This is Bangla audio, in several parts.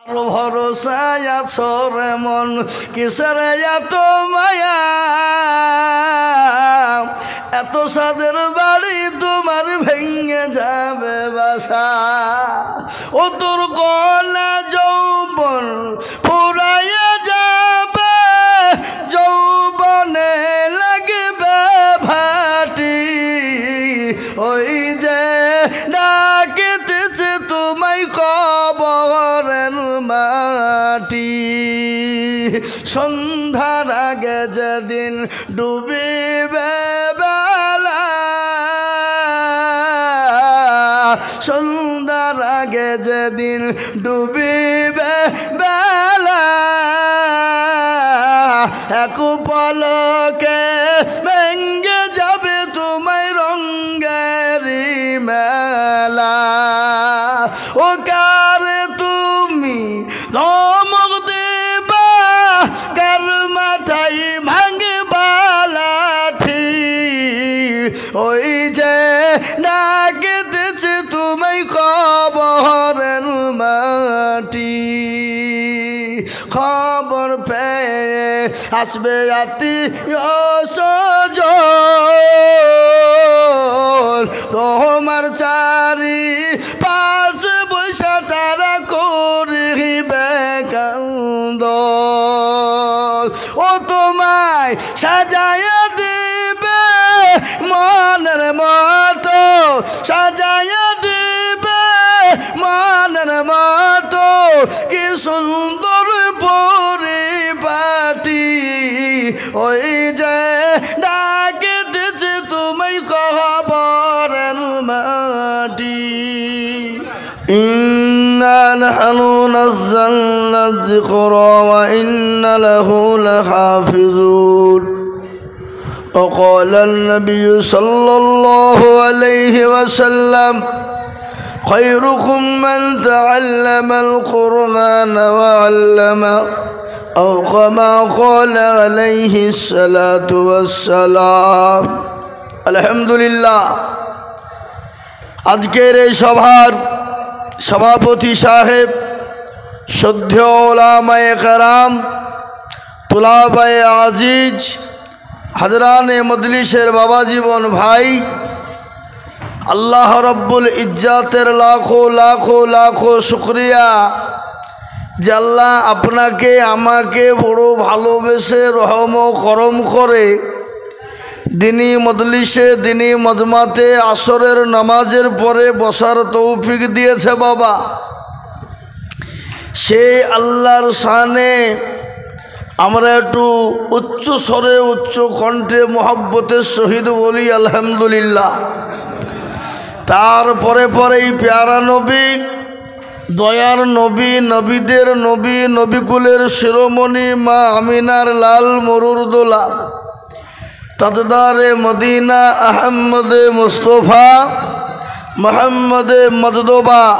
ভরসায় আছো রে মন কিসের এত মায়া এত সাদের বাড়ি তোমার ভেঙে যাবে বাসা ও তোর কলা যৌবন ফুরাইয়া যাবে যৌবনে লাগবে ভাটি ওই যে ডাকিতেছে তোমায় কবরের মাটি সন্ধ্যার আগে যেদিন ডুবিবে বেলা সন্ধ্যার আগে যেদিন ডুবিবে বেলা এক পলকে ভেঙে যাবে তোমায় রঙ্গেরি মেলা ও কারে তুমি ধমক দেবা কার মাথায় ভাঙবা লাঠি ওই যে ডাকিতেছে তোমায় কবরের মাটি খবর পেয়ে আসবে আত্মীয় স্বজন তোমার চারি পাশ বৈশা তারা করিবে কান্দন ও তোমায় সাজায়া দিবে মনের মতো সাজায়া দিবে মনের মতো কি সুন্দর পরিপাটি ওই যে ডাকে দিচ্ছে তুমি কবরের মাটি إنا نحن نزلنا الذكر وإنا له لحافظون وقال النبي صلى الله عليه وسلم خيركم من تعلم القرآن وعلمه أو كما قال عليه الصلاة والسلام الحمد لله আজকের এই সভার সভাপতি সাহেব শ্রদ্ধেয় ওলামায়ে কেরাম তুলাবায়ে আজিজ হাজরানে মজলিসের বাবা জীবন ভাই আল্লাহ রব্বুল ইজ্জাতের লাখো লাখো লাখো শুকরিয়া যে আল্লাহ আপনাকে আমাকে বড় ভালোবেসে রহম ও করম করে দিনী মজলিসে দিনী মজমাতে আসরের নামাজের পরে বসার তৌফিক দিয়েছে বাবা সেই আল্লাহর শানে আমরা একটু উচ্চ স্বরে উচ্চ কণ্ঠে মহব্বতের সহিত বলি আলহামদুলিল্লাহ তারপরে পরেই পেয়ারা নবী দয়ার নবী নবীদের নবী নবীকুলের শিরোমণি মা আমিনার লাল মরুর দোলা তাজদারে মদিনা আহমদে মুস্তফা মোহাম্মদে মজদবা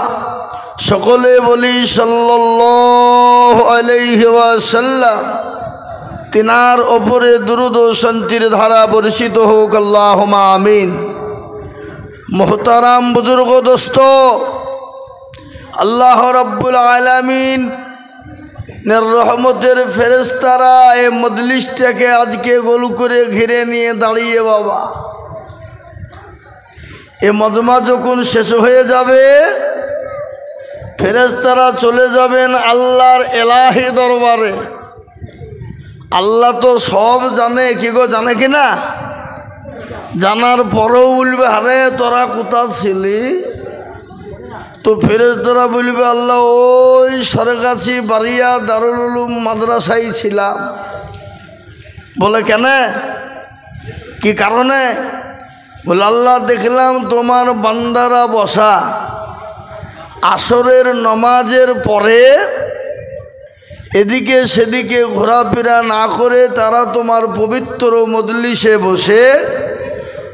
সকলে বলি সাল্লাল্লাহু আলাইহি ওয়াসাল্লাম তিনার ওপরে দুরূদ ও শান্তির ধারা বর্ষিত হোক আল্লাহুম্মা আমিন মুহতারাম বুজুর্গ দোস্ত আল্লাহ রাব্বুল আলামিন রহমতের ফেরেশতারা এই মজলিসটাকে আজকে গোল করে ঘিরে নিয়ে দাঁড়িয়ে বাবা এ মজমা যখন শেষ হয়ে যাবে ফেরেশতারা চলে যাবেন আল্লাহর এলাহি দরবারে আল্লাহ তো সব জানে কি গো জানে কি না জানার পরেও বলবে আরে তোরা কোথা ছিলি তো ফেরেশতারা বলবে আল্লাহ ওই সরগাছি বাড়িয়া দারুল উলুম মাদ্রাসায় ছিলাম বলে কেন কি কারণে বলে আল্লাহ দেখলাম তোমার বান্দারা বসা আসরের নমাজের পরে এদিকে সেদিকে ঘোরাফেরা না করে তারা তোমার পবিত্র মজলিসে বসে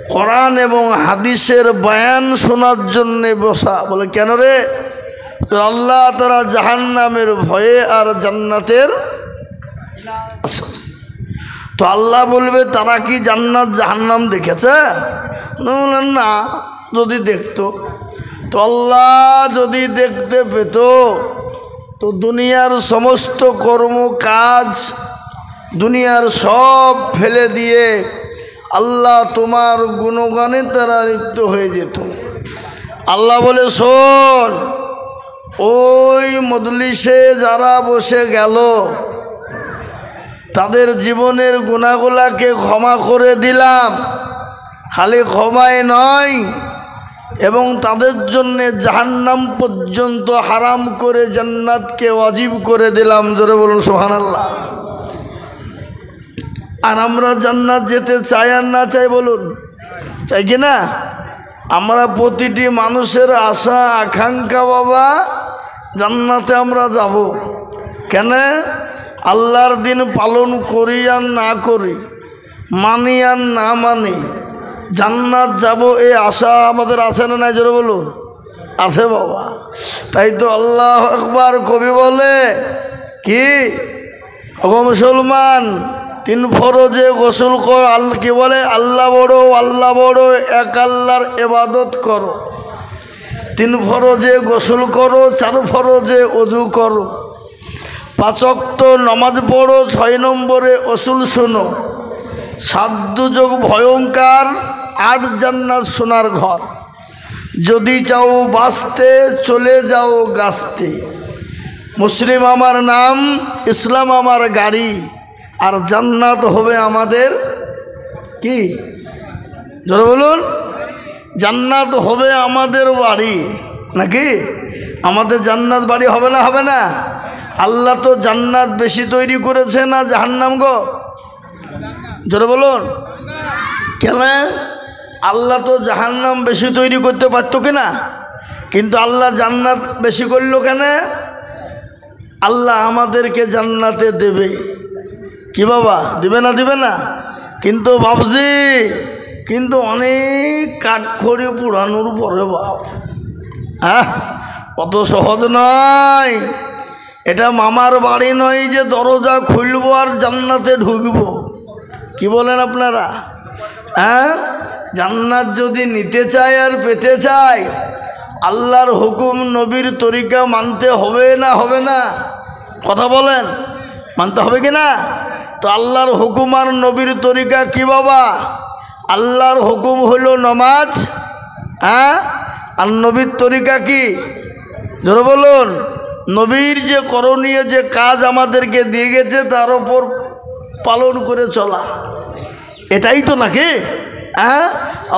কোরআন এবং হাদিসের বয়ান শোনার জন্যে বসা বলে কেন রে তো আল্লাহ তারা জাহান্নামের ভয়ে আর জান্নাতের তো আল্লাহ বলবে তারা কি জান্নাত জাহান্নাম দেখেছে না যদি দেখতো তো আল্লাহ যদি দেখতে পেত তো দুনিয়ার সমস্ত কর্ম কাজ দুনিয়ার সব ফেলে দিয়ে আল্লাহ তোমার গুণগানে তারা লিপ্ত হয়ে যেত। আল্লাহ বলে, শোন, ওই মজলিসে যারা বসে গেল তাদের জীবনের গুনাহগুলোকে ক্ষমা করে দিলাম। খালি ক্ষমাই নয়, এবং তাদের জন্য জাহান্নাম পর্যন্ত হারাম করে জান্নাতকে ওয়াজিব করে দিলাম। জোরে বলুন সুবহানাল্লাহ। আর আমরা জান্নাত যেতে চাই আর না চাই বলুন? চাই কি না? আমরা প্রতিটি মানুষের আশা আকাঙ্ক্ষা বাবা জান্নাতে আমরা যাব। কেন? আল্লাহর দিন পালন করি আর না করি, মানি আর না মানি, জান্নাত যাব এই আশা আমাদের আছে না নাই? জোরে বলুন, আছে বাবা। তাই তো আল্লাহু আকবার কবি বলে কি, ওগো মুসলমান, 3 ফরজে গোসল কর। কি বলে? আল্লাহ বড়, আল্লাহ বড়, এক আল্লাহর ইবাদত করো। 3 ফরজে গোসল করো, 4 ফরজে ওযু করো, 5 ওয়াক্ত নামাজ পড়ো, 6 নম্বরে উসুল শোনো, 7 দুর্যোগ ভয়ঙ্কর, 8 জান্নাত সোনার ঘর। যদি চাও বাঁচতে চলে যাও গাছতে। মুসলিম আমার নাম, ইসলাম আমার গাড়ি, আর জান্নাত হবে আমাদের কি? জোরে বলুন, জান্নাত হবে আমাদের বাড়ি নাকি? আমাদের জান্নাত বাড়ি হবে না? হবে না? আল্লাহ তো জান্নাত বেশি তৈরি করেছে না জাহান্নাম গো? জোরে বলুন। কেন? আল্লাহ তো জাহান্নাম বেশি তৈরি করতে পারতো কিনা? কিন্তু আল্লাহ জান্নাত বেশি করলো কেন? আল্লাহ আমাদেরকে জান্নাতে দেবে। কি বাবা, দিবে না? দিবে না? কিন্তু বাবজি, কিন্তু অনেক কাঠখড়ি পুরানোর পরে বাপ, হ্যাঁ, অত সহজ নয়। এটা মামার বাড়ি নয় যে দরজা খুলবো আর জান্নাতে ঢুকবো। কি বলেন আপনারা? হ্যাঁ, জান্নাত যদি নিতে চায় আর পেতে চায়, আল্লাহর হুকুম নবীর তরিকা মানতে হবে না? হবে না? কথা বলেন, মানতে হবে কি না? তো আল্লাহর হুকুম আর নবীর তরিকা কি বাবা? আল্লাহর হুকুম হলো নামাজ, হ্যাঁ, আর নবীর তরিকা কি? ধরে বলুন, নবীর যে করণীয় যে কাজ আমাদেরকে দিয়ে গেছে তার ওপর পালন করে চলা, এটাই তো নাকি? হ্যাঁ,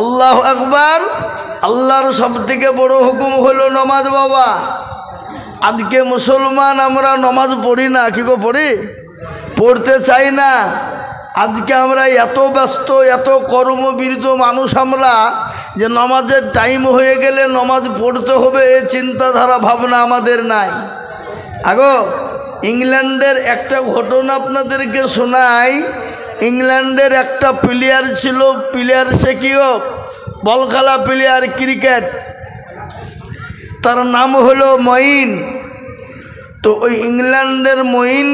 আল্লাহু আকবার। আল্লাহর সবথেকে বড় হুকুম হলো নামাজ বাবা। আজকে মুসলমান আমরা নামাজ পড়ি না। কি গো, পড়ি? পড়তে চাই না। আজকে আমরা এত ব্যস্ত, এত কর্মবিরত মানুষ আমরা, যে নামাজের টাইম হয়ে গেলে নামাজ পড়তে হবে এই চিন্তাধারা ভাবনা আমাদের নাই। আগো ইংল্যান্ডের একটা ঘটনা আপনাদেরকে শোনাই। ইংল্যান্ডের একটা প্লেয়ার ছিল, প্লেয়ার সে কি হোক, বল খেলা প্লেয়ার, ক্রিকেট, তার নাম হলো মঈন। তো ওই ইংল্যান্ডের মঈন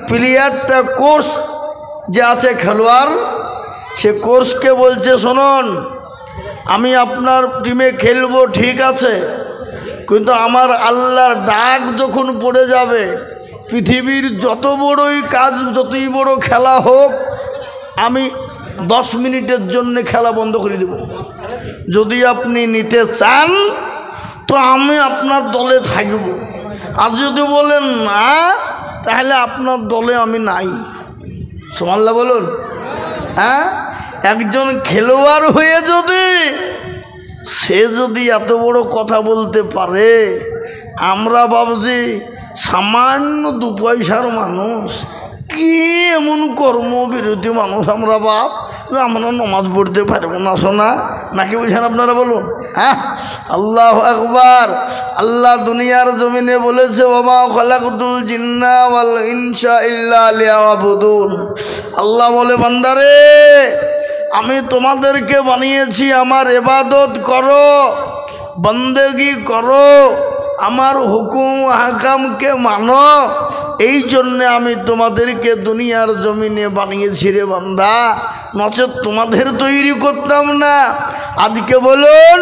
প্লেয়ারটা কোচ যে আছে খেলোয়াড়, সে কোচকে বলছে, শুনুন, আমি আপনার টিমে খেলবো ঠিক আছে, কিন্তু আমার আল্লাহর ডাক যখন পড়ে যাবে, পৃথিবীর যত বড়ই কাজ, যতই বড় খেলা হোক, আমি 10 মিনিটের জন্য খেলা বন্ধ করে দেব। যদি আপনি নিতে চান তো আমি আপনার দলে থাকব, আর যদি বলেন না তাহলে আপনার দলে আমি নাই। সুবহানাল্লাহ বলুন। হ্যাঁ, একজন খেলোয়াড় হয়ে যদি সে যদি এত বড় কথা বলতে পারে, আমরা ভাবছি সামান্য 2 পয়সার মানুষ, কি এমন কর্মবিরতি মানুষ আমরা বাপ, আমরা নামাজ পড়তে পারবো না শোনা, নাকি বলছেন আপনারা বলুন? হ্যাঁ, আল্লাহু আকবার। আল্লাহ দুনিয়ার জমিনে বলেছে, ওমা খালাকতুল জিন্না ওয়াল ইনসা ইল্লা লিয়াবুদুন। আল্লাহ বলে, বান্দারে, আমি তোমাদেরকে বানিয়েছি আমার ইবাদত করো, বন্দেগি করো, আমার হুকুম হাকামকে মানো, এই জন্য আমি তোমাদেরকে দুনিয়ার জমিনে বানিয়েছি রে বান্দা, নচেত তোমাদের তৈরি করতাম না। আজকে বলুন,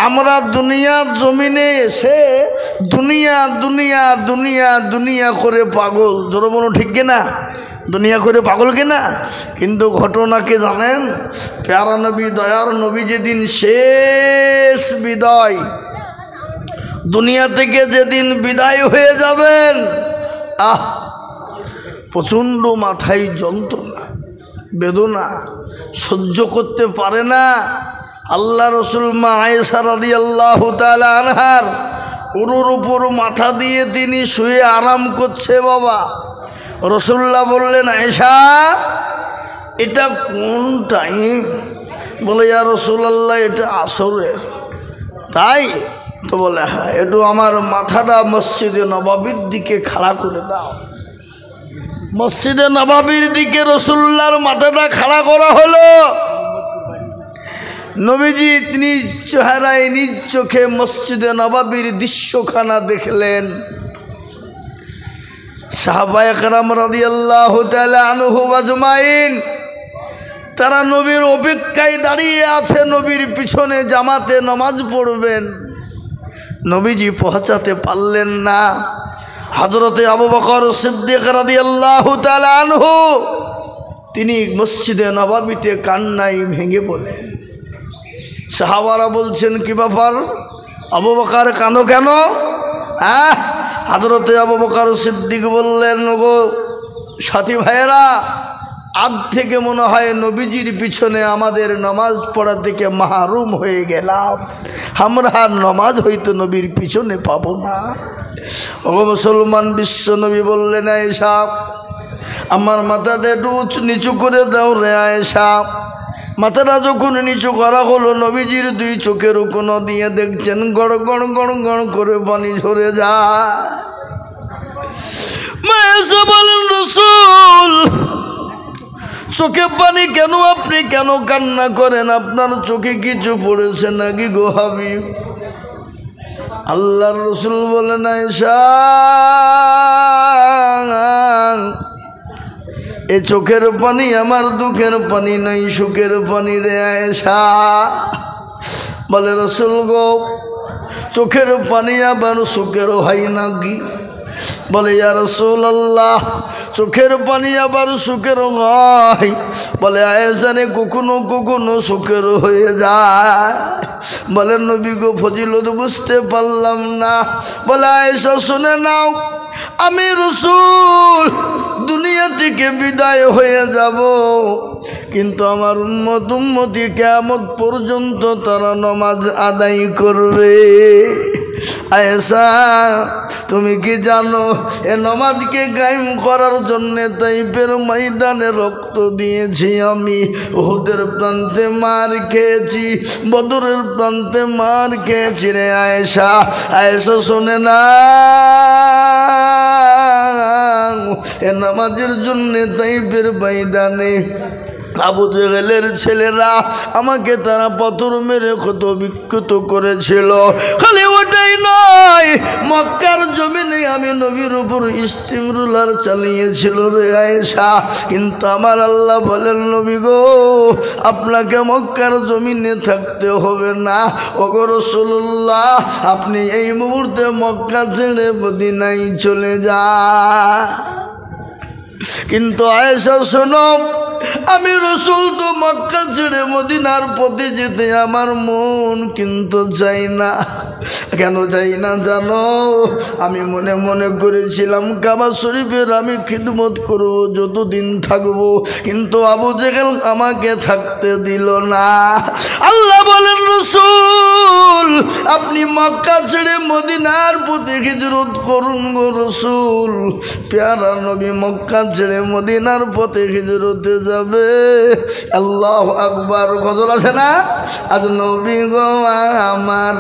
আমরা দুনিয়ার জমিনে এসে দুনিয়া দুনিয়া দুনিয়া দুনিয়া করে পাগল, জোরে বলো ঠিক কিনা? দুনিয়া করে পাগল কিনা? কিন্তু ঘটনাকে জানেন, প্যারা নবী দয়ার নবী যেদিন শেষ বিদায়, দুনিয়া থেকে যেদিন বিদায় হয়ে যাবেন, প্রচণ্ড মাথায় যন্ত্রণা বেদনা সহ্য করতে পারে না। আল্লাহ রসুল মা আয়েশা রাদিয়াল্লাহু তাআলা আনহার উরুর উপর মাথা দিয়ে তিনি শুয়ে আরাম করছে। বাবা রসুল্লাহ বললেন, আয়েশা এটা কোন টাইম? বলে, ইয়া রাসূলুল্লাহ এটা আসরের। তাই তো? বলে, হ্যাঁ, একটু আমার মাথাটা মসজিদে নববীর দিকে খাড়া করে দাও। মসজিদে নববীর দিকে রসুল্লাহর মাথাটা খাড়া করা হলো। নবীজি তিনি চেহারায় নিজ চোখে মসজিদে নববীর দৃশ্যখানা দেখলেন। সাহাবায়ে কেরাম রাদিয়াল্লাহু তাআলা আনহুম আজমাইন তারা নবীর অপেক্ষায় দাঁড়িয়ে আছে, নবীর পিছনে জামাতে নামাজ পড়বেন। নবীজি পৌঁছাতে পারলেন না। হযরতে আবু বকর সিদ্দিক রাদিয়াল্লাহু তাআলা আনহু তিনি মসজিদে নববীতে কান্নায় ভেঙে পড়লেন। সাহাবারা বলছেন, কি ব্যাপার আবু বকর কাঁদো কেন? হযরতে আবু বকর সিদ্দিক বললেন, গো সাথী ভাইয়েরা, আজ থেকে মনে হয় নবীজির পিছনে আমাদের নামাজ পড়া থেকে মাহরুম হয়ে গেলাম। আমরা আর নামাজ হয়তো নবীর পিছনে পাবো না। ও মুসলমান, বিশ্ব নবী বললেন, আয়েশা আমার মাথাটা একটু নিচু করে দাও রে আয়েশা। মাথাটা যখন নিচু করা হলো, নবীজির দুই চোখের কোণো দিয়ে দেখছেন গড় গড় গড় গড় করে পানি ঝরে যায়। আয়েশা বলেন, রাসূল চোখে পানি কেন? আপনি কেন কান্না করেন? আপনার চোখে কিছু পড়েছে নাকি গো হাবিব? আল্লাহর রাসূল বলেন, আয়েশা এই চোখের পানি আমার দুঃখের পানি নাই, সুখের পানি রে আয়েশা। বলে, রাসূল গো চোখের পানি আবার সুখের হয় নাকি? বলে, ইয়া রাসূলুল্লাহ চোখের পানি আবার সুখের হয়। বলে, আয়েশা রে কখনো কখনো সুখের হয়ে যায়। বলে, নবী গো ফজিলত বুঝতে পারলাম না। বলে, আয়েশা শুনে নাও, আমি রাসূল দুনিয়া থেকে বিদায় হয়ে যাব, কিন্তু আমার উম্মতি কিয়ামত পর্যন্ত তারা নামাজ আদায় করবে। আয়েশা তুমি কি জানো এ নামাজকে কায়েম করার জন্য তাইফের ময়দানে রক্ত দিয়েছি আমি, উহুদের প্রান্তে মার খেয়েছি, বদরের প্রান্তে মার খেয়েছি রে আয়েশা। আয়েশা শোনে না, এ নামাজের জন্য তাইফের ময়দানে আবু জেহেলের ছেলেরা আমাকে তারা পাথর মেরে ক্ষত বিক্ষত করেছিল। খালি ওটাই নয়, মক্কার জমিনে আমি নবীর উপর স্টিমরুলার চালিয়েছিল রে আয়েশা। কিন্তু আমার আল্লাহ বলেন, নবী গো আপনাকে মক্কার জমিনে থাকতে হবে না। ওগো রাসূলুল্লাহ আপনি এই মুহূর্তে মক্কা ছেড়ে মদিনায় চলে যান। কিন্তু আয়েশা শোনো, আমি রাসূল তো মক্কা ছেড়ে মদিনার পথে যেতে আমার মন কিন্তু চাই না। কেন চাই না জানো? আমি মনে মনে করেছিলাম কাবা শরীফের আমি খিদমত করব যতদিন থাকবো, কিন্তু আবু জেহেল আমাকে থাকতে দিল না। আল্লাহ বলেন, রাসূল আপনি মক্কা ছেড়ে মদিনার পথে হিজরত করুন গো রাসূল। প্যারা নবী মক্কা ছেড়ে মদিনার পথে হিজরতে যাবে। আল্লাহু আকবার। গজল আছে না? আজ নবী গো আমার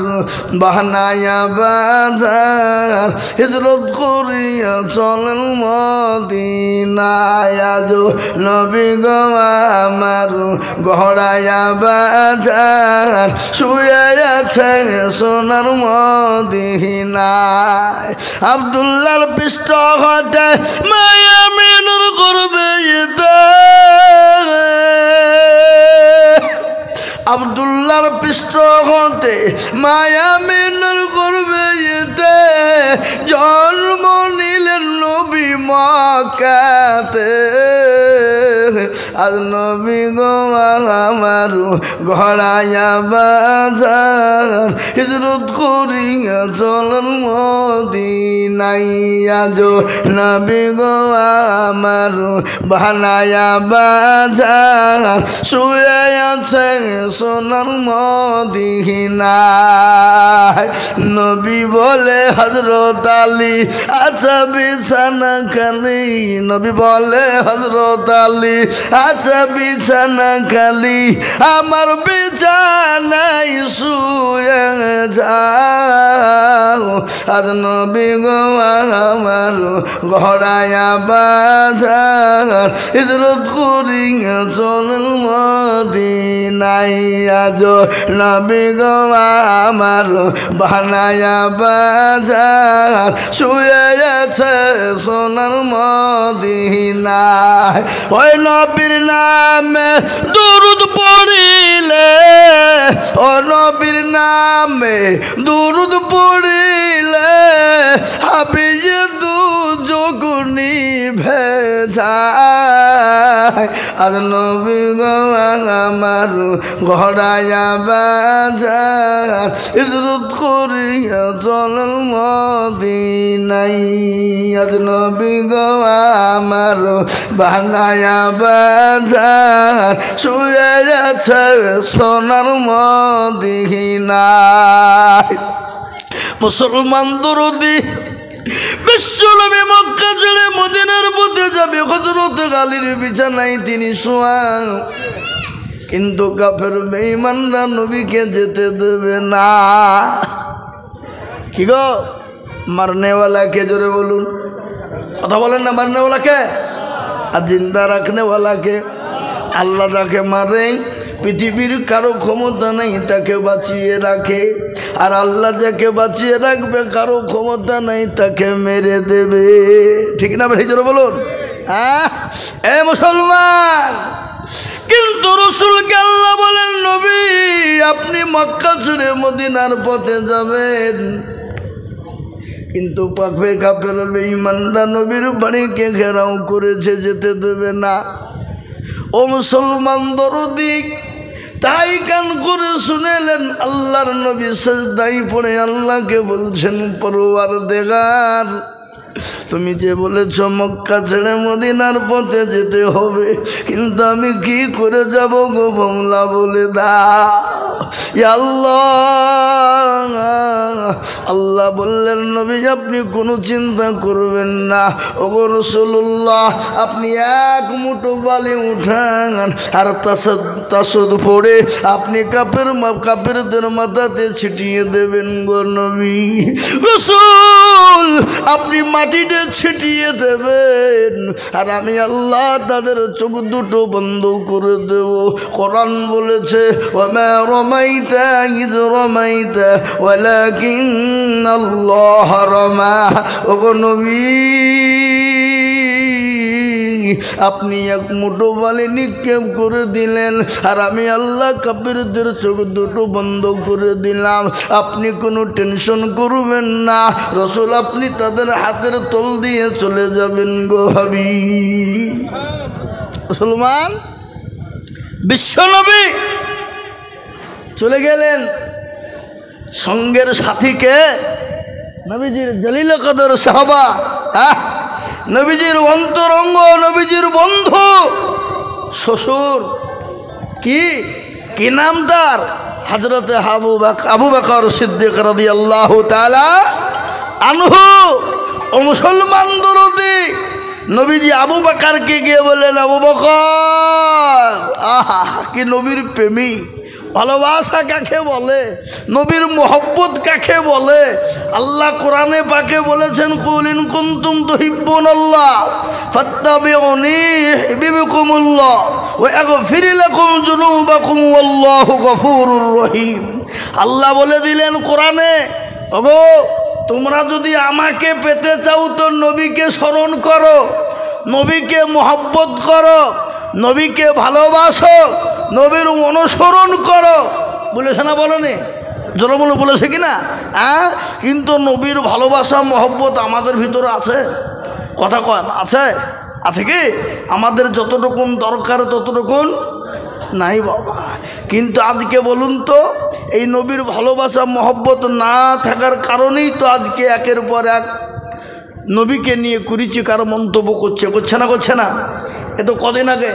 বাহানায়া বাজার হিজরত করিয়া চলেন মদিনায়। আজ নবী গো আমার গহরায়া বাজার শুয়ে আছে সোনার মদিনায়। আব্দুল্লাহর পৃষ্ঠ হতে মায়া মিনুর করবে আব্দুল্লাহর পৃষ্ঠ হতে মায়ামিনের গর্ভে যেতে জন্ম নিলেন নবী মক্কাতে। আজ নবী গো আমার ঘোড়ায়া বাজার হিজরত করিয়া চলন মদিনায়। আজ নবী গো আমার বানায়া বাজার শুয়ে আছে সোনার মদিনায়। নবী বলে হযরত আলী আচ্ছা বিছানা খালি, নবী বলে হযরত আলী আচ্ছা বিছানা খালি, আমার বিছানায় শুয়ে যাও। আজ নবী গো আমার ঘোড়ায়া বাজার হিজরত করিয়া চলন মদিনায়। আজ নবী গো আমার বানায়া বাজার শুয়ে আছে সোনার মদিনায়। ওই নবীর নামে দুরূদ পড়িলে, ও নবীর নামে দুরূদ পড়িলে হাবিয়ে দু যোগুনি ভেজায়। আজ নবী গো আমার ঘোড়ায়া বাজার হিজরত করিয়া চলন মদিনায়। আজ নবী গো আমার বানায়া বাজার শুয়ে আছে সোনার মদিনায়। মুসলমান দরদি বিশ্বনবী মক্কা ছেড়ে মদিনার পথে যাবে, হযরত আলীর বিছানায় তিনি শোয়া। কিন্তু কাফের বেঈমানরা নবীকে যেতে দেবে না। কি গো মারনেওয়ালাকে জোরে বলুন, কথা বলেন না, মারনেওয়ালাকে আর জিন্দা রাখনেওয়ালাকে। আল্লাহ যাকে মারে পৃথিবীর কারো ক্ষমতা নেই তাকে বাঁচিয়ে রাখে, আর আল্লাহ যাকে বাঁচিয়ে রাখবে কারো ক্ষমতা নেই তাকে মেরে দেবে। ঠিক না ভাই, জোরে বলুন। হ্যাঁ এ মুসলমান, কিন্তু রাসূলকে আল্লাহ বলেন নবী আপনি মক্কা ছেড়ে মদিনার পথে যাবেন, কিন্তু পাখে কাফের বেঈমানরা নবীর বাড়িকে ঘেরাও করেছে, যেতে দেবে না। ও মুসলমান দরদি, তাই কান করে শুনেলেন আল্লাহর নবী সিজদায় পড়ে আল্লাহকে বলছেন পরওয়ারদিগার তুমি যে বলেছ মক্কা ছেড়ে মদিনার পথে যেতে হবে, কিন্তু আমি কি করে যাব গো মওলা বলে দাও। ইয়া আল্লাহ, আল্লাহ বললেন নবী আপনি কোনো চিন্তা করবেন না। ওগো রাসূলুল্লাহ আপনি এক মুঠো বালি উঠান আর তাসদ পড়ে আপনি কাফেরদের মাথাতে ছিটিয়ে দেবেন গো নবী। রাসূল আপনি মাটিতে ছিটিয়ে দেবেন আর আমি আল্লাহ তাদের চোখ দুটো বন্ধ করে দেব। কোরআন বলেছে ওয়ামা রামাইতা ইয রামাইতা ওয়ালাকিন্নাল্লাহ রামা। ওগো নবী আপনি এক মুঠো বালি নিক্ষেপ করে দিলেন আর আমি আল্লাহ কাফেরদের চোখ দুটো বন্ধ করে দিলাম। আপনি কোনো টেনশন করবেন না রাসূল, আপনি তাদের হাতের তল দিয়ে চলে যাবেন গো হাবিব। মুসলমান বিশ্বনবী চলে গেলেন, সঙ্গের সাথীকে নবীজির জলিল কদর সাহাবা, নবীজির অন্তরঙ্গ, নবীজির বন্ধু, শ্বশুর, কি নাম তার? হযরতে আবু বকর সিদ্দিক রাদিয়াল্লাহু তাআলা আনহু। ও মুসলমান দরদি, নবীজি আবু বকরকে গিয়ে বললেন আবু বকর, আহা কি নবীর প্রেমী, ভালোবাসা কাকে বলে, নবীর মোহব্বত কাকে বলে। আল্লাহ কোরআনে পাকে বলেছেন কুল ইন কুনতুম তুহিব্বুনাল্লাহ ফাত্তাবিউনি ইউহিব্বুকুমুল্লাহ ওয়া ইয়াগফির লাকুম যুনুবাকুম ওয়াল্লাহু গফুরুর রহিম। আল্লাহ বলে দিলেন কোরআনে, ওগো তোমরা যদি আমাকে পেতে চাও তো নবীকে স্মরণ করো, নবীকে মোহব্বত করো, নবীকে ভালোবাসো, নবীর অনুসরণ করো বলেছে না, বলেনি? জোরে বলে বলেছে কি না? হ্যাঁ, কিন্তু নবীর ভালোবাসা মহব্বত আমাদের ভিতরে আছে? কথা কয় আছে? আছে কি? আমাদের যতটুকুন দরকার ততটুকুন নাই বাবা। কিন্তু আজকে বলুন তো, এই নবীর ভালোবাসা মহব্বত না থাকার কারণেই তো আজকে একের পর এক নবীকে নিয়ে কুরুচিকর মন্তব্য করছে না? এ তো কদিন আগে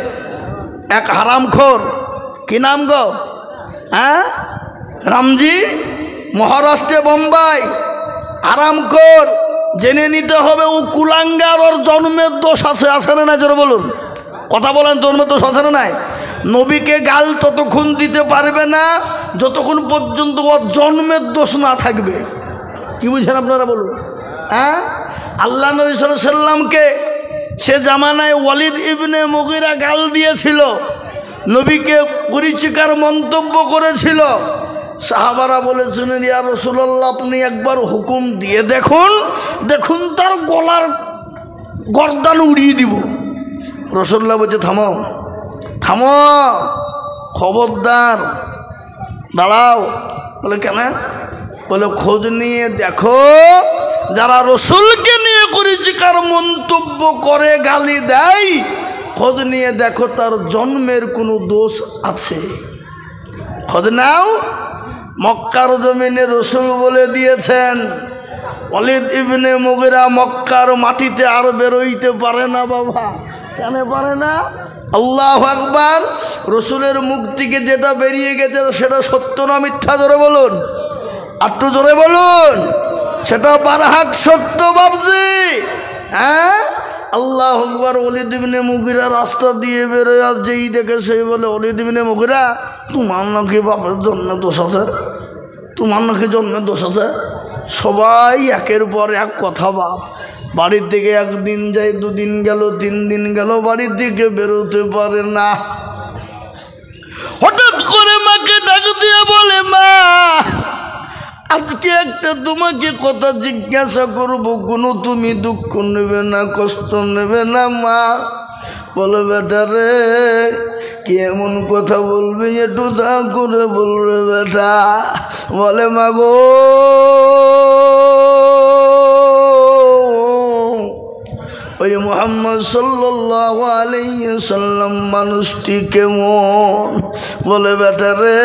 এক হারামখোর, কি নাম গো, হ্যাঁ, রামজি, মহারাষ্ট্রে বোম্বাই, হারামখোর। জেনে নিতে হবে ও কুলাঙ্গার, ওর জন্মের দোষ আছে না? জোরে বলুন, কথা বলেন, জন্মের দোষ আছে না নাই? নবীকে গাল ততক্ষণ দিতে পারবে না যতক্ষণ পর্যন্ত ওর জন্মের দোষ না থাকবে। কি বুঝছেন আপনারা বলুন? হ্যাঁ, আল্লাহ নবী সাল্লাল্লাহু আলাইহি সাল্লামকে সে জামানায় ওয়ালিদ ইবনে মুগিরা গাল দিয়েছিল, নবীকে কুরুচিকর মন্তব্য করেছিল। সাহাবারা বলেছিলেন, ইয়া রাসূলুল্লাহ, আপনি একবার হুকুম দিয়ে দেখুন তার গলার গর্দান উড়িয়ে দিব। রাসূলুল্লাহ বলছে, থামো, খবরদার, দাঁড়াও। বলে কেন? বলে খোঁজ নিয়ে দেখো, যারা রসুলকে নিয়ে কুরুচিকর মন্তব্য করে, গালি দেয়, খোঁজ নিয়ে দেখো তার জন্মের কোনো দোষ আছে। খোঁজ নাও। মক্কার জমিনে রসুল বলে দিয়েছেন, ওয়ালিদ ইবনে মুগিরা মক্কার মাটিতে আর বেরোইতে পারে না বাবা। কেন পারে না? আল্লাহু আকবার। রসুলের মুখ থেকে যেটা বেরিয়ে গেছে সেটা সত্য না মিথ্যা? জোরে বলুন, একটু জোরে বলুন। সেটা বারহাক সত্য বাবজি। হ্যাঁ, আল্লাহু আকবার। ওয়ালিদ ইবনে মুগিরা রাস্তা দিয়ে বেরোয়, আর যেই দেখে সেই বলে, ওয়ালিদ ইবনে মুগিরা, তোমার নাকি বাপের জন্মের দোষ আছে, তোমার নাকি জন্মের দোষ আছে। সবাই একের পর এক কথা বাপ। বাড়ির থেকে একদিন যায়, দুদিন গেল, 3 দিন গেল, বাড়ির থেকে বেরোতে পারে না। হঠাৎ করে মাকে ডাক দিয়ে বলে, মা, আজকে একটা তোমাকে কথা জিজ্ঞাসা করবো, কোনো তুমি দুঃখ নেবে না, কষ্ট নেবে না মা? বলো, বেটা রে, কি এমন কথা বলবি, একটু দা করে বলবে বেটা। বলে, মা গো, ওই মুহাম্মদ সাল্লাল্লাহু আলাইহি সাল্লাম মানুষটি কেমন? বলে, বেটা রে,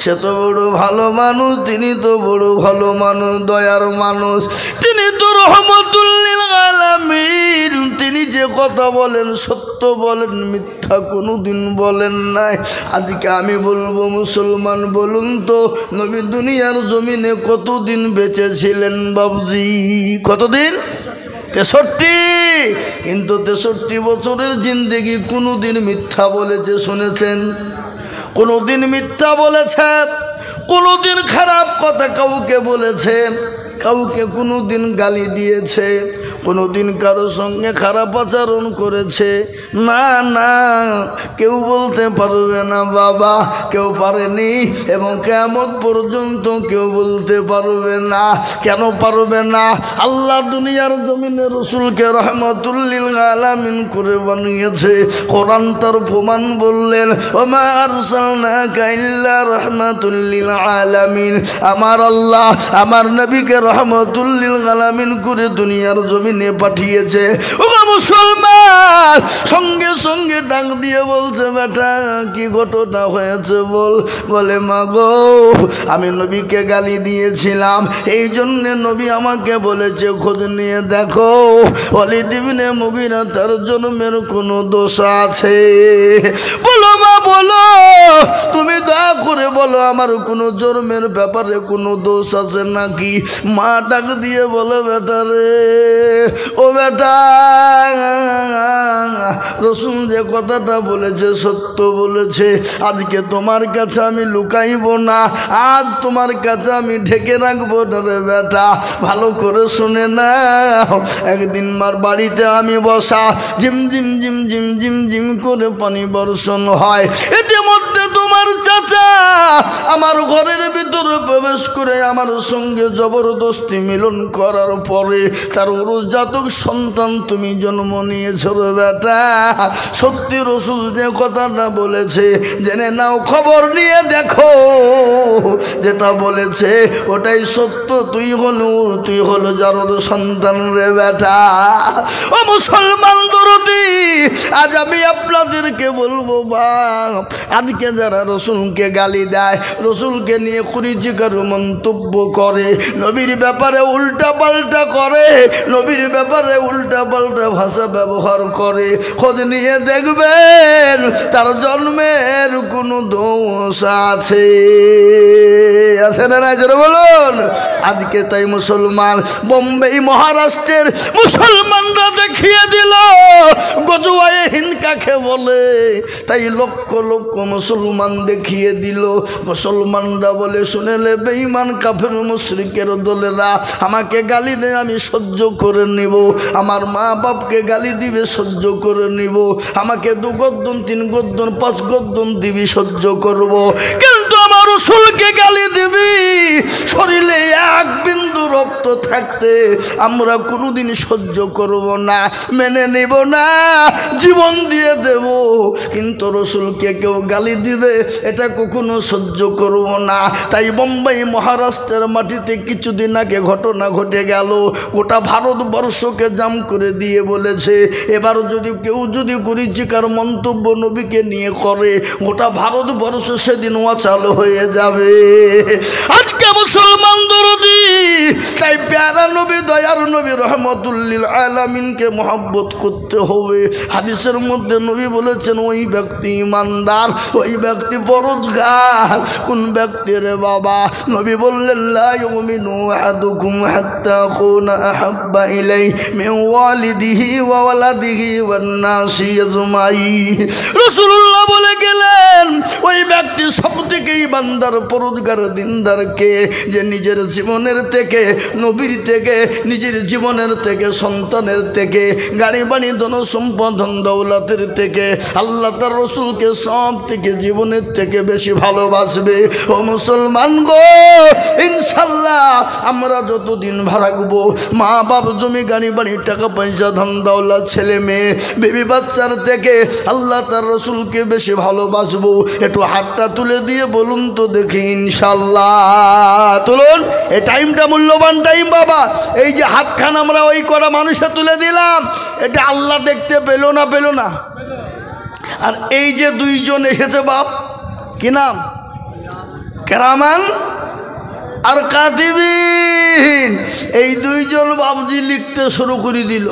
সে তো বড় ভালো মানুষ, তিনি তো বড় ভালো মানুষ, দয়ার মানুষ, তিনি তো রহমতুল লিল আলামিন। তিনি যে কথা বলেন সত্য বলেন, মিথ্যা কোনোদিন বলেন নাই। আজকে আমি বলবো, মুসলমান বলুন তো, নবী দুনিয়ার জমিনে কতদিন বেঁচে ছিলেন বাবজি? কতদিন? 63। কিন্তু 63 বছরের জিন্দেগি কোনোদিন মিথ্যা বলেছে শুনেছেন? কোনোদিন মিথ্যা বলেছে? কোনোদিন খারাপ কথা কাউকে বলেছে? কাউকে কোনোদিন গালি দিয়েছে? কোনোদিন কারোর সঙ্গে খারাপ আচরণ করেছে? না না, কেউ বলতে পারবে না বাবা, কেউ পারেনি, এবং কিয়ামত পর্যন্ত কেউ বলতে পারবে না। কেন পারবে না? আল্লাহ দুনিয়ার জমিনে রসুলকে রহমতুল লিল আলামিন করে বানিয়েছে। কোরআন তার প্রমাণ বললেন, ওমা আরসালনাকা ইল্লা রাহমাতুল লিল আলামিন। আমার আল্লাহ আমার নবীকে রহমতুল লিল আলামিন করে দুনিয়ার জমিনে পাঠিয়েছে। ও মুসলমান, সঙ্গে সঙ্গে ডাক দিয়ে বলছে, বেটা কি ঘটনা হয়েছে বল। বলে, মা গো, আমি নবীকে গালি দিয়েছিলাম, এই জন্যে নবী আমাকে বলেছে খোঁজ নিয়ে দেখো ওয়ালিদ ইবনে মুগিরা তার জন্মের কোনো দোষ আছে? বলো মা, বলো, তুমি দয়া করে বলো, আমার কোনো জন্মের ব্যাপারে কোনো দোষ আছে নাকি? মা ডাক দিয়ে বলে, বেটা রে, ও বেটা, রসুল যে কথাটা বলেছে সত্য বলেছে। আজকে তোমার কাছে আমি লুকাইব না, আজ তোমার কাছে আমি ঢেকে রাখবো না রে বেটা। ভালো করে শুনে না। একদিন মার বাড়িতে আমি বসা, ঝিম ঝিম ঝিম ঝিম ঝিম ঝিম করে পানি বর্ষণ হয়। ইতিমধ্যে তোমার আমার চাচা আমার ঘরের ভিতরে প্রবেশ করে আমার সঙ্গে জবরদস্তি মিলন করার পরে তার উরুজাতক সন্তান তুমি জন্ম নিয়েছো রে বেটা। সত্যি রসুল যে কথাটা বলেছে জেনে নাও, খবর নিয়ে দেখো, যেটা বলেছে ওটাই সত্য। তুই হলো জারদ সন্তান রে বেটা। ও মুসলমান দরদি, আজ আমি আপনাদেরকে বলবো বাপ, আজকে যারা রসুলকে গালি দেয়, রসুলকে নিয়ে কুরুচিকর মন্তব্য করে, নবীর ব্যাপারে উল্টা পাল্টা করে, নবীর ব্যাপারে উল্টা পাল্টা ভাষা ব্যবহার করে, খোঁজ নিয়ে দেখবেন তার জন্মের কোনো দোষ আছে না নাই জোরে বলুন। আজকে তাই মুসলমান বোম্বে মহারাষ্ট্রের মুসলমানরা দেখিয়ে দিল গজওয়ায়ে হিন্দ কাকে বলে। তাই লক্ষ লক্ষ মুসলমান দেখিয়ে দিল। মুসলমানরা বলে শুনেলে বেঈমান কাফের মুশরিকের দলেরা আমাকে গালি দেয় আমি সহ্য করে নিব, আমার মা বাপকে গালি দিবে সহ্য করে নিব, আমাকে 2 গদ্দন 3 গদ্দন 5 গদ্দন দিবি সহ্য করব, কিন্তু আমার রাসূলকে গালি দিবি শরীরে 1 বিন্দু রক্ত থাকতে আমরা কোনোদিন সহ্য করব না, মেনে নেব না, জীবন দিয়ে দেব, কিন্তু রাসূলকে কেউ গালি দিবে এটা কখনো সহ্য করব না। তাই বোম্বাই মহারাষ্ট্রের মাটিতে কিছুদিন আগে ঘটনা ঘটে গেল, গোটা ভারতবর্ষকে জাম করে দিয়ে বলেছে এবার যদি কেউ কুরুচিকর মন্তব্য নবীকে নিয়ে করে গোটা ভারতবর্ষ সেদিন অচল হয়ে যাবে। আজকে মুসলমান দরদি তাই প্যারা নবী দয়ার নবী রহমতুল লিল আলামিনকে মহব্বত করতে হবে। হাদিসের মধ্যে নবী বলেছেন ওই ব্যক্তি ইমানদার, ওই ব্যক্তি পরহেজগার। কোন ব্যক্তি রে বাবা? নবী বললেন লা ইউমিনু আহাদুকুম হাত্তা আকুনা আহাব্বা ইলাইহি মিন ওয়ালিদিহি ওয়া ওয়ালাদিহি ওয়ান নাসি আজমাইন। রাসূলুল্লাহ বলে গেলেন ওই ব্যক্তি সবথেকে ইমানদার পরহেজগার দিনদারকে যে নিজের জীবনের থেকে, নবীর থেকে, নিজের জীবনের থেকে, সন্তানের থেকে, গাড়ি বাড়ি ধন সম্পদ ধন দৌলতের থেকে আল্লাহ তার রসুলকে সব থেকে জীবনের থেকে বেশি ভালোবাসবে। ও মুসলমান গো, ইনশাল্লাহ আমরা যতদিন ভাড়াবো মা বাপ জমি গাড়ি বাড়ি টাকা পয়সা ধন দৌলত ছেলে মেয়ে বেবি বাচ্চার থেকে আল্লাহ তার রসুলকে বেশি ভালোবাসবো। একটু হাতটা তুলে দিয়ে বলুন তো দেখি ইনশাল্লাহ। তুলুন, এই টাইমটা মূল্যবান টাইম বাবা। এই যে হাতখান আমরা ওই করা মানুষে তুলে দিলাম, এটা আল্লাহ দেখতে পেল না? আর এই যে 2 জন এসেছে বাপ, কি নাম? কেরামান আর কাতিবিন। এই 2 জন বাবজি লিখতে শুরু করে দিল।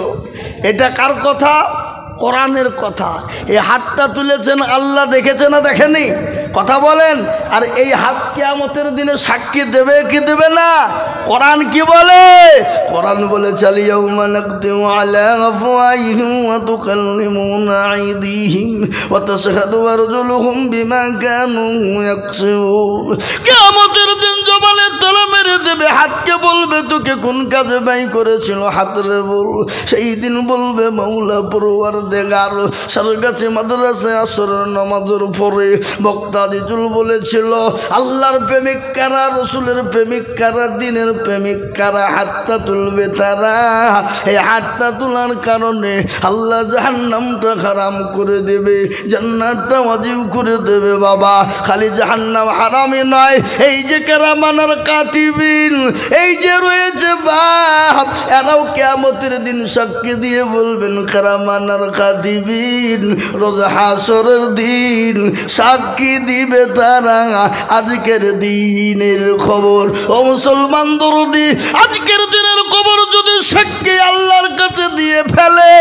এটা কার কথা? কোরআনের কথা। এই হাতটা তুলেছেন আল্লাহ দেখেছে না দেখেনি? কথা বলেন। আর এই হাত কিয়ামতের দিনে সাক্ষী দেবে কি দেবে না? কোরআন কি বলে? কোরআন বলে ইয়াউমা নাকতিমু আলা আফওয়াহিহিম ওয়া তুকাল্লিমুনা আইদিহিম ওয়া তাশহাদু আরজুলুহুম বিমা কানু ইয়াকসিবুন। কিয়ামতের দিন জবানে তালা মেরে দেবে, হাতকে বলবে তোকে কোন কাজে ব্যয় করেছিল হাত রে বল। সেই দিন বলবে মাওলা পরওয়ারদিগার সরগাছে মাদ্রাসায় আসরের নামাজের পরে বক্তা দিজুল বলেছিল আল্লাহর প্রেমিক কারা, রসুলের প্রেমিক কারা, দিনের প্রেমিক কারা? হাতটা তুলবে তারা। এই হাতটা তোলার কারণে আল্লাহ জাহান্নামটা হারাম করে দেবে, জান্নাতটা ওয়াজিব করে দেবে বাবা। খালি জাহান্নাম হারামই নয়, এই যে কেরামান আর কাতিবিন এই যে রয়েছে বাপ, এরাও কিয়ামতের দিন সাক্ষী দিয়ে বলবেন কেরামান আর কাতিবিন রোজ হাসরের দিন সাক্ষী দিবে তারা আজকের দিনের খবর। ও মুসলমান দরদি, আজকের দিনের খবর যদি সাক্ষী আল্লাহর কাছে দিয়ে ফেলে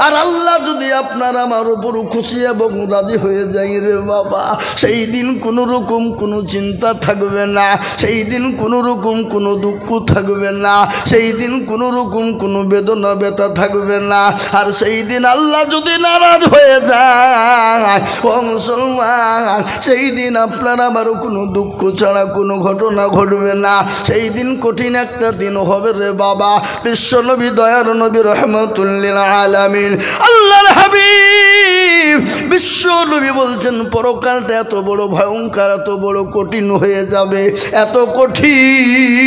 আর আল্লাহ যদি আপনার আমার উপর খুশি এবং রাজি হয়ে যায় রে বাবা, সেই দিন কোনো রকম কোনো চিন্তা থাকবে না, সেই দিন কোনো রকম কোনো দুঃখ থাকবে না, সেই দিন কোনো রকম কোনো বেদনা ব্যথা থাকবে না। আর সেই দিন আল্লাহ যদি নারাজ হয়ে যায় ও মুসলমান, সেই দিন আপনার আমারও কোনো দুঃখ ছাড়া কোনো ঘটনা ঘটবে না। সেই দিন কঠিন একটা দিন হবে রে বাবা। বিশ্ব নবী দয়ার নবী রহমতুল লিল আলামিন আল্লাহর হাবিব বিশ্ব নবী বলছেন পরকালটা এত বড় ভয়ঙ্কর, এত বড় কঠিন হয়ে যাবে, এত কঠিন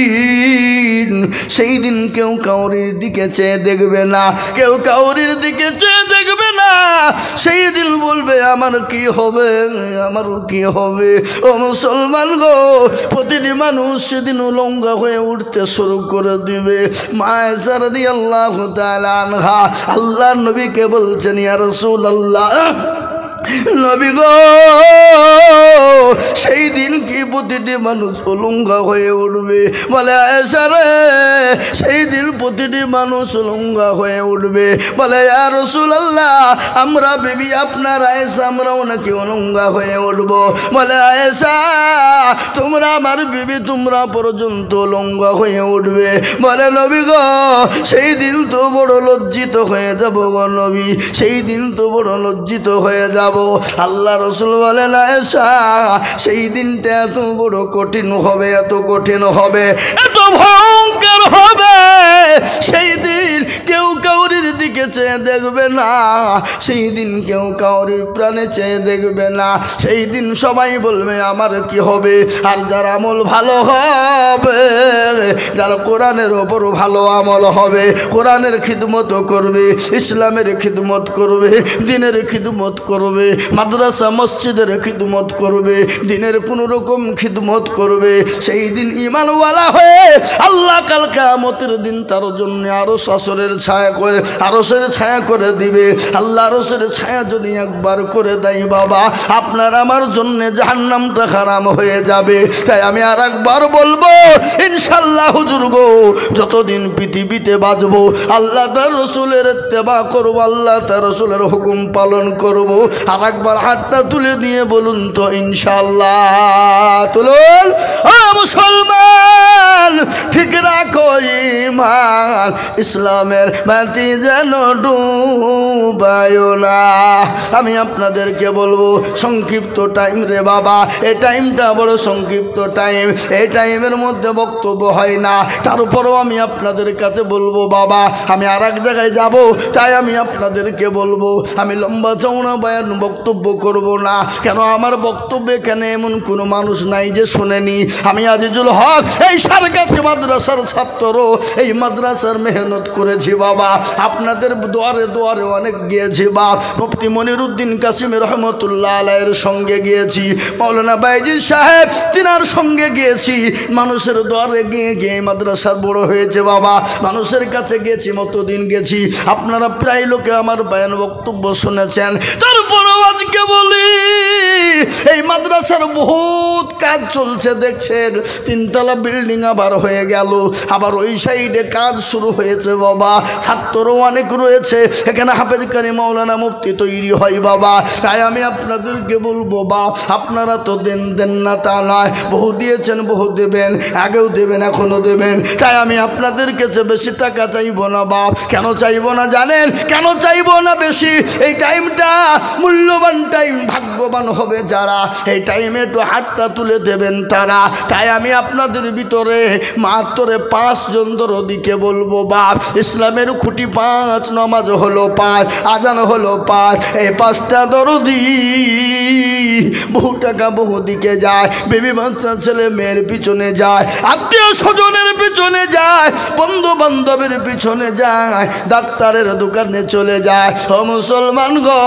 সেই দিন কেউ কাউরির দিকে চেয়ে দেখবে না, কেউ কাউরির দিকে চেয়ে দেখবে না। সেই দিন বলবে আমার কি হবে, আমারও কি হবে। ও মুসলমান গো, প্রতিটি মানুষ সেদিন উলঙ্গ হয়ে উঠতে শুরু করে দিবে। মা আয়েশা রাদিয়াল্লাহু তাআলা আনহা আল্লাহর নবীকে বলছেন, ইয়া রাসূলুল্লাহ, নবী গো, সেই দিন কি প্রতিটি মানুষ উলঙ্গ হয়ে উঠবে? বলে আয়েশা রে, সেই দিন প্রতিটি মানুষ উলঙ্গ হয়ে উঠবে। বলে ইয়া রাসূলুল্লাহ, আমরা বিবি আপনার আয়েশা আমরাও নাকি উলঙ্গ হয়ে উঠব? বলে আয়েশা, তোমরা আমার বিবি, তোমরা পর্যন্ত উলঙ্গ হয়ে উঠবে। বলে নবী গো, সেই দিন তো বড় লজ্জিত হয়ে যাব গো নবী, সেই দিন তো বড় লজ্জিত হয়ে যাব। আল্লাহ রসুল বলেন আয়েশা, সেই দিনটা এত বড় কঠিন হবে, এত কঠিন হবে, এত ভয়ঙ্কর হবে, সেই দিন কেউ কাউরির দিকে চেয়ে দেখবে না, সেই দিন কেউ কাউরির প্রাণে চেয়ে দেখবে না। সেই দিন সবাই বলবে আমার কি হবে। আর যার আমল ভালো হবে, যার কোরআনের ওপর ভালো আমল হবে, কোরআনের খিদমত করবে, ইসলামের খিদমত করবে, দিনের খিদমত করবে, মাদ্রাসা মসজিদের খিদমত করবে, দিনের কোনো রকম খিদমত করবে, সেই দিন ঈমানওয়ালা হয়ে আল্লাহ কাল কিয়ামতের দিন তার জন্য আরশের ছায়া করে দিবে। আল্লাহ আরশের ছায়া যদি একবার করে দেয় বাবা, আপনার আমার জন্য জাহান্নামটা হারাম হয়ে যাবে। তাই আমি আর একবার বলবো, ইনশাআল্লাহ হুজুর গো, যতদিন পৃথিবীতে বাঁচবো আল্লাহ তার রসুলের ইত্তেবা করবো, আল্লাহ তার রসুলের হুকুম পালন করব। আর একবার হাতটা তুলে দিয়ে বলুন তো ইনশাআল্লাহ। তুলুন ও মুসলমান, ঠিক রাখো ঈমান, ইসলামের বাতি যেন ডুবায় না। আমি আপনাদেরকে বলবো, সংক্ষিপ্ত টাইম রে বাবা, এই টাইমটা বড় সংক্ষিপ্ত টাইম, এই টাইমের মধ্যে বক্তব্য হয় না। তারপরেও আমি আপনাদের কাছে বলবো বাবা, আমি আর এক জায়গায় যাব, তাই আমি আপনাদেরকে বলবো, আমি লম্বা চওড়া বয়ান বক্তব্য করব না। কেন আমার বক্তব্য এখানে এমন কোনো মানুষ নাই যে শোনেনি। আমি আজিজুল হক, এই সারগাছি মাদ্রাসার ছাত্র, এই মাদ্রাসার মেহনত করেছি বাবা, আপনাদের দুয়ারে দুয়ারে অনেক গিয়েছি বাপ। মুফতি মনিরুদ্দিন কাসিমি রহমতুল্লাহ আলাইহির সঙ্গে গিয়েছি, মৌলানা বাইজিদ সাহেব তিনার সঙ্গে গিয়েছি, মানুষের দুয়ারে গিয়ে গিয়ে মাদ্রাসার বড় হয়েছে বাবা, মানুষের কাছে গেছি, মতদিন গেছি, আপনারা প্রায় লোকে আমার বয়ান বক্তব্য শুনেছেন। তারপরেও আজকে বলি, এই মাদ্রাসার বহুত কাজ চলছে, দেখছেন তিনতলা বিল্ডিং আবার হয়ে গেল, আবার ওই সাইডে কাজ শুরু হয়েছে বাবা, ছাত্রও অনেক রয়েছে, এখানে হাফেজ কারি মাওলানা মুফতি তৈরি হয় বাবা। তাই আমি আপনাদেরকে বলবো বাপ, আপনারা তো দেন না তা নয়, বহু দিয়েছেন, বহু দেবেন, আগেও দেবেন, এখনও দেবেন। তাই আমি আপনাদের কাছে বেশি টাকা চাইবো না বাপ। কেন চাইবো না জানেন? কেন চাইবো না বেশি? এই টাইমটা মূল্যবান টাইম, ভাগ্যবান হবে যারা এই টাইমে একটু হাতটা তুলে দেবেন তারা। তাই আমি আপনাদের ভিতরে মাত্র 5 জন দরদিকে বলবো বাপ, ইসলামের খুঁটি 5, নামাজ হলো 5, আজান হলো 5, এই 5টা দরদি বহু টাকা বহু দিকে যায়, বেবি বাচ্চা ছেলে মেয়ের পিছনে যায়, আত্মীয় স্বজনের পিছনে যায়, বন্ধু বান্ধবের পিছনে যায়, ডাক্তারের দোকানে চলে যায়। ও মুসলমান গো,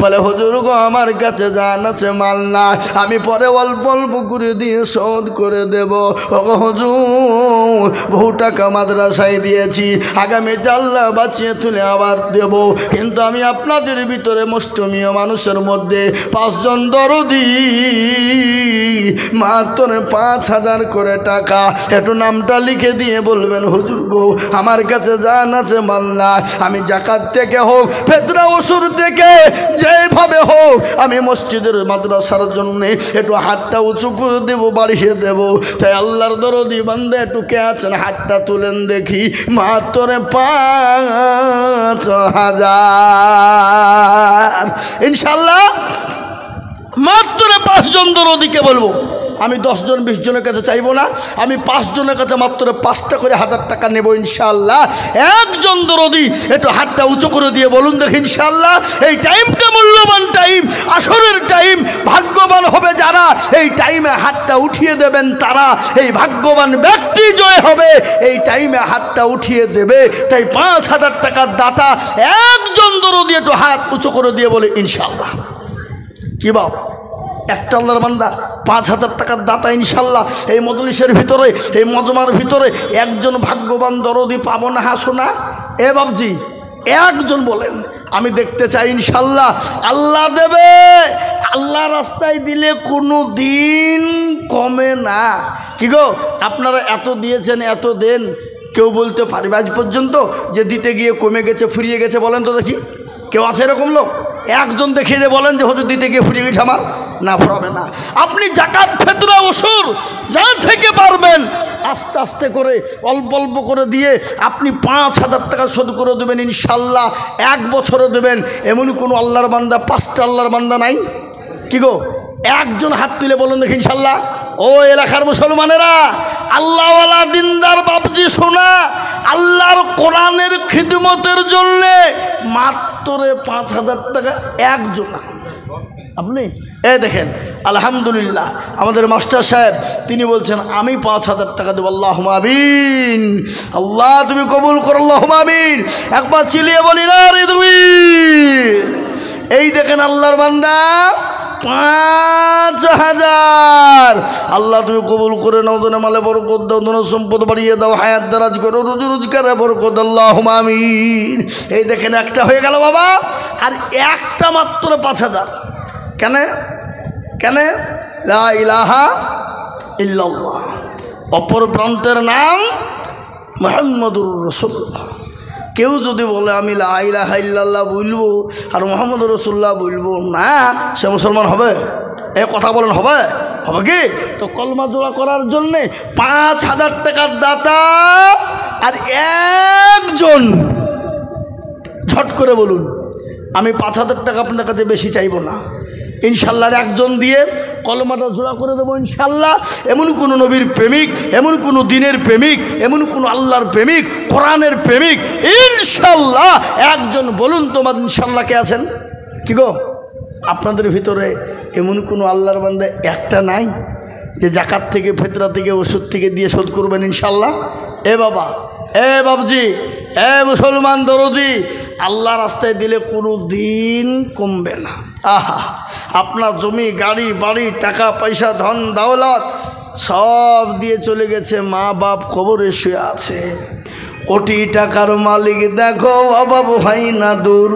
বলে হুজুর গো আমার কাছে জান আছে, মাল না, আমি পরে অল্প অল্প করে দিয়ে শোধ করে দেব। ও হুজুর, বহু টাকা মাদ্রাসায় দিয়েছি, আগামীতে আল্লাহ বাঁচিয়ে তুলে আবার দেব, কিন্তু আমি আপনাদের ভিতরে মুষ্টমীয় মানুষের মধ্যে 5 জন দরদি, মাত্র 5,000 করে টাকা, একটু নামটা লিখে দিয়ে বলবেন হুজুর গো আমার কাছে জান আছে, মাল না, আমি জাকাত থেকে হোক, ফেতরা ওসুর থেকে, যেভাবে হোক আমি মসজিদের মাদ্রাসার জন্য একটু হাতটা উঁচু করে দেবো, বাড়িয়ে দেব। তাই আল্লাহর দরদি বান্দা একটু কে আছেন, হাতটা তুলেন দেখি, মাত্র 5,000 ইনশাল্লাহ, মাত্র 5 জন দরদিকে বলবো আমি 10 জন 20 জনের কাছে চাইবো না, আমি 5 জনের কাছে মাত্র 5টা করে 1000 টাকা নেব ইনশাআল্লাহ। একজন দরদি একটু হাতটা উঁচু করে দিয়ে বলুন দেখি ইনশাআল্লাহ। এই টাইমটা মূল্যবান টাইম, আসরের টাইম। ভাগ্যবান হবে যারা এই টাইমে হাতটা উঠিয়ে দেবেন, তারা এই ভাগ্যবান ব্যক্তি জয় হবে। এই টাইমে হাতটা উঠিয়ে দেবে। তাই 5000 টাকার দাতা একজন দরদি একটু হাত উঁচু করে দিয়ে বলে ইনশাআল্লাহ। কি বাপ, একটা আল্লাহর বান্দা 5000 টাকার দাতা ইনশাল্লাহ। এই মজলিসের ভিতরে, এই মজমার ভিতরে একজন ভাগ্যবান দরদি পাবো না? হাসো না এ বাবজি, একজন বলেন, আমি দেখতে চাই ইনশাল্লাহ। আল্লাহ দেবে, আল্লাহ রাস্তায় দিলে কোনো দিন কমে না। কি গো, আপনারা এত দিয়েছেন, এত দেন, কেউ বলতে পারবে আজ পর্যন্ত যে দিতে গিয়ে কমে গেছে, ফুরিয়ে গেছে? বলেন তো দেখি, কেউ আছে এরকম লোক? একজন দেখিয়ে দিয়ে বলেন যে হুজুর দিতে গিয়ে ফুরিয়ে গেছে আমার। না, ফুরাবে না। আপনি জাকাত, ফিতরা, ওসুর যা থেকে পারবেন আস্তে আস্তে করে অল্প অল্প করে দিয়ে আপনি 5000 টাকা শোধ করে দেবেন ইনশাল্লাহ। 1 বছরে দেবেন। এমন কোনো আল্লাহর বান্দা, 5টা আল্লাহর বান্দা নাই? কি গো, একজন হাত তুলে বলুন দেখি ইনশাল্লাহ। ও এলাকার মুসলমানেরা, আল্লাহওয়ালা দিনদার বাবজি শোনা, আল্লাহর কোরআনের খিদমতের জন্যে মাত্র 5000 টাকা একজন। আপনি দেখেন, আলহামদুলিল্লাহ আমাদের মাস্টার সাহেব তিনি বলছেন আমি 5000 টাকা দেবো। আল্লাহুম্মা আমিন। আল্লাহ তুমি কবুল করো, আল্লাহুম্মা আমিন। একবার চিলিয়ে বলি না রে তুমি। এই দেখেন আল্লাহর বান্দা 5000। আল্লাহ তুমি কবুল করে নাও, ধনে মালে বরকত দাও, ধন সম্পদ বাড়িয়ে দাও, হায়াত দারাজ করো, রুজি রোজগারে বরকত, আল্লাহুম্মা আমিন। এই দেখেন একটা হয়ে গেল বাবা, আর একটা মাত্র 5000। কেন? কেন? লা ইলাহা ইল্লাল্লাহ, অপর প্রান্তের নাম মুহাম্মদুর রাসূলুল্লাহ। কেউ যদি বলে আমি লা ইলাহা ইল্লাল্লাহ বলবো আর মুহাম্মদুর রাসূলুল্লাহ বলবো না, সে মুসলমান হবে? এ কথা বলেন, হবে? হবে কি? তো কলমা জোড়া করার জন্যে 5000 টাকার দাতা আর একজন, ঝট করে বলুন আমি 5000 টাকা আপনার কাছে বেশি চাইবো না ইনশাল্লাহ। একজন দিয়ে কলমাটা জোড়া করে দেবো ইনশাল্লাহ। এমন কোনো নবীর প্রেমিক, এমন কোনো দিনের প্রেমিক, এমন কোনো আল্লাহর প্রেমিক, কোরআনের প্রেমিক ইনশাল্লাহ একজন বলুন তোমার ইনশাল্লাহ কে আছেন? কি গো, আপনাদের ভিতরে এমন কোনো আল্লাহর বান্দা একটা নাই যে জাকাত থেকে, ফিতরা থেকে, ওষুধ থেকে দিয়ে শোধ করবেন ইনশাল্লাহ? এ বাবা, এ বাবজি, এ মুসলমান দরদি, আল্লাহ রাস্তায় দিলে কোনো দিন কমবে না। আহা, আপনার জমি, গাড়ি, বাড়ি, টাকা পয়সা, ধন দৌলত সব দিয়ে চলে গেছে, মা বাপ কবরে শুয়ে আছে। কোটি টাকার মালিক দেখো অভাব হয় না দূর,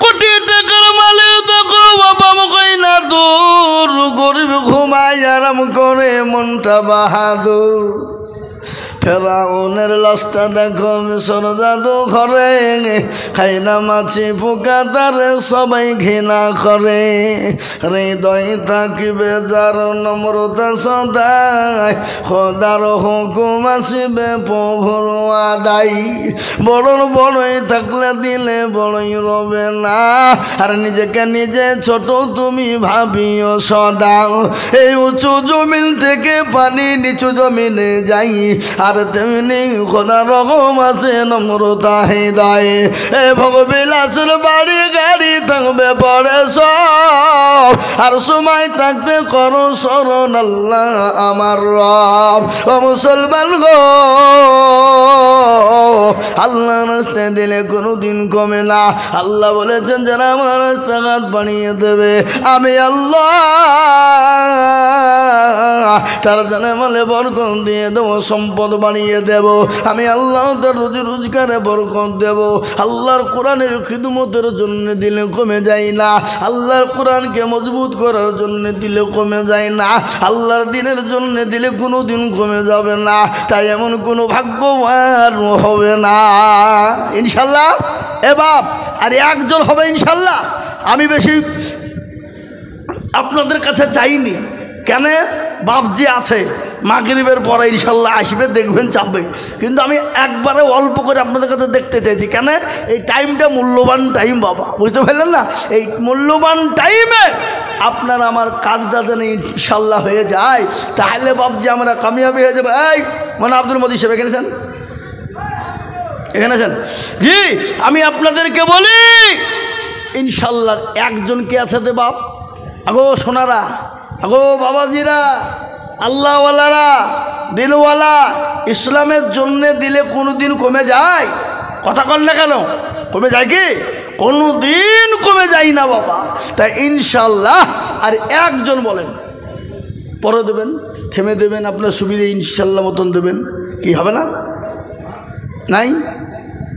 কোটি টাকার মালিক দেখো অভাব হয় না দূর, গরিব ঘুমায় আরাম করে মনটা বাহাদুর। ফেরাউনের লাশটা দেখো মিশর জাদু ঘরে, খাই না মাছি পোকা তারে সবাই ঘৃণা করে। হৃদয় থাকিবে যার নম্রতা সদাই, খোদার হুকুম আসিবে প্রভুর আদাই। বড়র বড়ই থাকলে দিলে বড়ই রবে না, আর নিজেকে নিজে ছোট তুমি ভাবিও সদা। এই উঁচু জমিন থেকে পানি নিচু জমিনে যাই, আর তেমনি খোদা রকম আছে নম্রতা হৃদয়ে। এ ভোগবিলাসের বাড়ি গাড়ি থাকবে পরে সব, আর সময় থাকতে করো শরণ আল্লাহ আমার রব। ও মুসলমান গো, আল্লাহ রাস্তায় দিলে কোনো দিন কমে না। আল্লাহ বলেছেন যারা আমার রাস্তাঘাট বানিয়ে দেবে আমি আল্লাহ তার জানে মালে বরকত দিয়ে দেবো, সম্পদ বানিয়ে দেব আমি আল্লাহ, তার রুজি রোজগারে বরকত দেব। আল্লাহর কোরআনের খিদমতের জন্য দিলে কমে যায় না, আল্লাহর কোরআনকে মজবুত করার জন্য দিলে কমে যায় না, আল্লাহর দিনের জন্য দিলে কোনো দিন কমে যাবে না। তাই এমন কোনো ভাগ্যবান হবে না ইনশাল্লাহ। এ বাপ, আর একজন হবে ইনশাল্লাহ। আমি বেশি আপনাদের কাছে চাইনি, কেন? বাপজি আছে, মাগরিবের পরে ইনশাল্লাহ আসবে, দেখবেন চাপবে, কিন্তু আমি একবারে অল্প করে আপনাদের কাছে দেখতে চাইছি। কেন? এই টাইমটা মূল্যবান টাইম বাবা, বুঝতে পারলেন না? এই মূল্যবান টাইমে আপনার আমার কাজটা যেন ইনশাল্লাহ হয়ে যায়, তাহলে বাবজি আমরা কামিয়াবি হয়ে যাবো। এই মানে আব্দুল মজিদ সাহেব এখানে আছেন, এখানে আছেন জি। আমি আপনাদেরকে বলি ইনশাল্লাহ একজন কে আছে দে বাপ, আগো সোনারা, আগো বাবাজিরা, আল্লাহওয়ালারা, দিলওয়ালা, ইসলামের জন্যে দিলে কোনো দিন কমে যায়? কথা কন না কেন? কমে যায় কি? কোনো দিন কমে যায় না বাবা। তাই ইনশাল্লাহ আর একজন বলেন পরে দেবেন, থেমে দেবেন, আপনার সুবিধে ইনশাল্লাহ মতন দেবেন, কি হবে না? নাই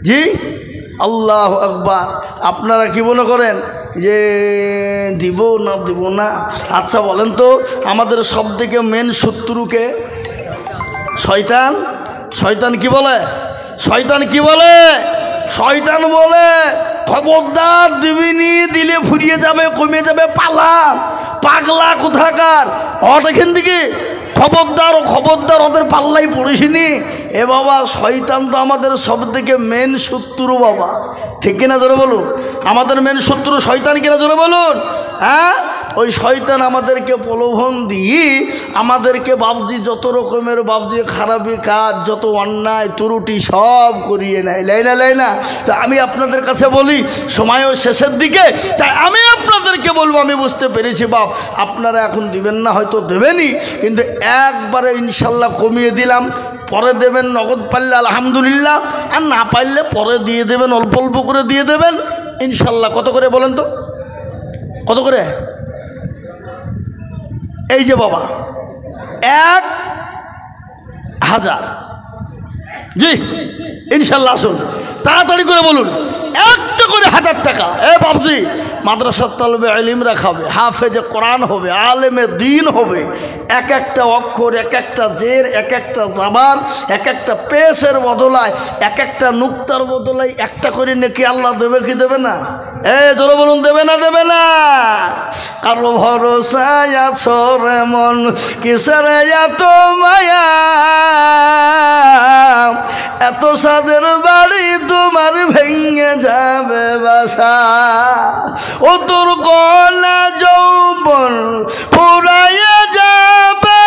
জি, আল্লাহ আকবার। আপনারা কি মনে করেন যে দিব না দিব না? আচ্ছা বলেন তো, আমাদের সব থেকে মেন শত্রুকে শয়তান। শয়তান কি বলে? শয়তান কি বলে? শয়তান বলে খবরদার দিবিনি, দিলে ফুরিয়ে যাবে, কমে যাবে, পালা পাগলা কোথাকার, হট এখান থেকে, খবরদার খবরদার, ওদের পাল্লাই পড়েছিনি। এ বাবা শয়তান তো আমাদের সব থেকে মেন শত্রু বাবা, ঠিক কিনা জোরে বলুন? আমাদের মেন শত্রু শয়তান কিনা জোরে বলুন? হ্যাঁ, ওই শয়তান আমাদেরকে প্রলোভন দিয়ে আমাদেরকে বাবজি যত রকমের বাবজি খারাপি কাজ, যত অন্যায় ত্রুটি সব করিয়ে নেয়, লাই না। তা আমি আপনাদের কাছে বলি সময়ও শেষের দিকে, তাই আমি আপনাদেরকে বলবো, আমি বুঝতে পেরেছি বাপ আপনারা এখন দিবেন না, হয়তো দেবেনই, কিন্তু একবারে ইনশাল্লাহ কমিয়ে দিলাম, পরে দেবেন নগদ পারলে আলহামদুলিল্লাহ, আর না পারলে পরে দিয়ে দেবেন, অল্প অল্প করে দিয়ে দেবেন ইনশাল্লাহ। কত করে বলেন তো, কত করে? এই যে বাবা 1000 জি ইনশাল্লাহ। আসুন তাড়াতাড়ি করে বলুন, একটা করে 1000 টাকা। এ বাবজি মাদ্রাসার তালবে ইলমরা খাবে, হাফেজে কোরআন হবে, আলেমে দ্বীন হবে, এক একটা অক্ষর, এক একটা জের, এক একটা জাবার, এক একটা পেশের বদলায়, এক একটা নুক্তার বদলায় একটা করে নেকি আল্লাহ দেবে কি দেবে না? এ জোরে বলুন, দেবে না? দেবে না? কারো ভরসায় আছো রে মন, কিসের এত মায়া, এত সাদের বাড়ি তোমার ভেঙে যাবে বাসা, ও তোর গলা যৌবন ফুরাইয়া যাবে,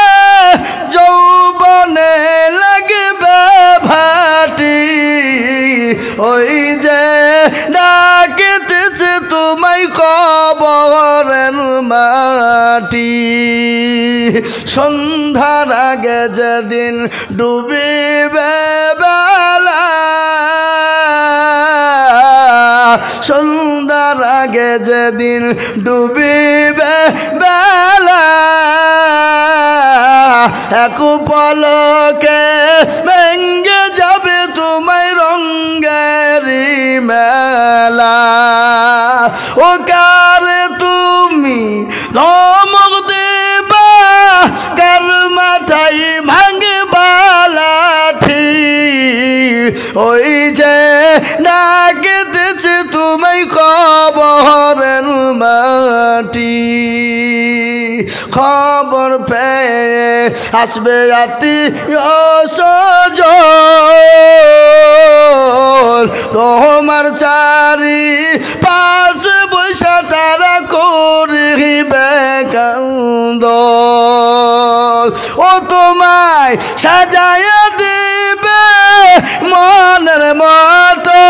যৌবনে লাগবে ভাটি, ওই যে ডাকিতেছে তোমায় কবরের মাটি, সন্ধ্যার আগে যেদিন ডুবিবে বেলা, সন্ধ্যার আগে যেদিন ডুবিবে বেলা, এক পলকে ভেঙে যাবে তোমায় রঙ্গের মেলা, ও কারে তুমি ধমক দেবা, কার মাথায় ভাঙবা লাঠি, ওই যে ডাকিতেছে তোমায় কবরের মাটি, খবর পেয়ে আসবে আত্মীয়-স্বজন, তোমার চারি পাশ বৈশা তারা করিবে কান্দন, ও তোমায় সাজায়া দিবে মনের মতো,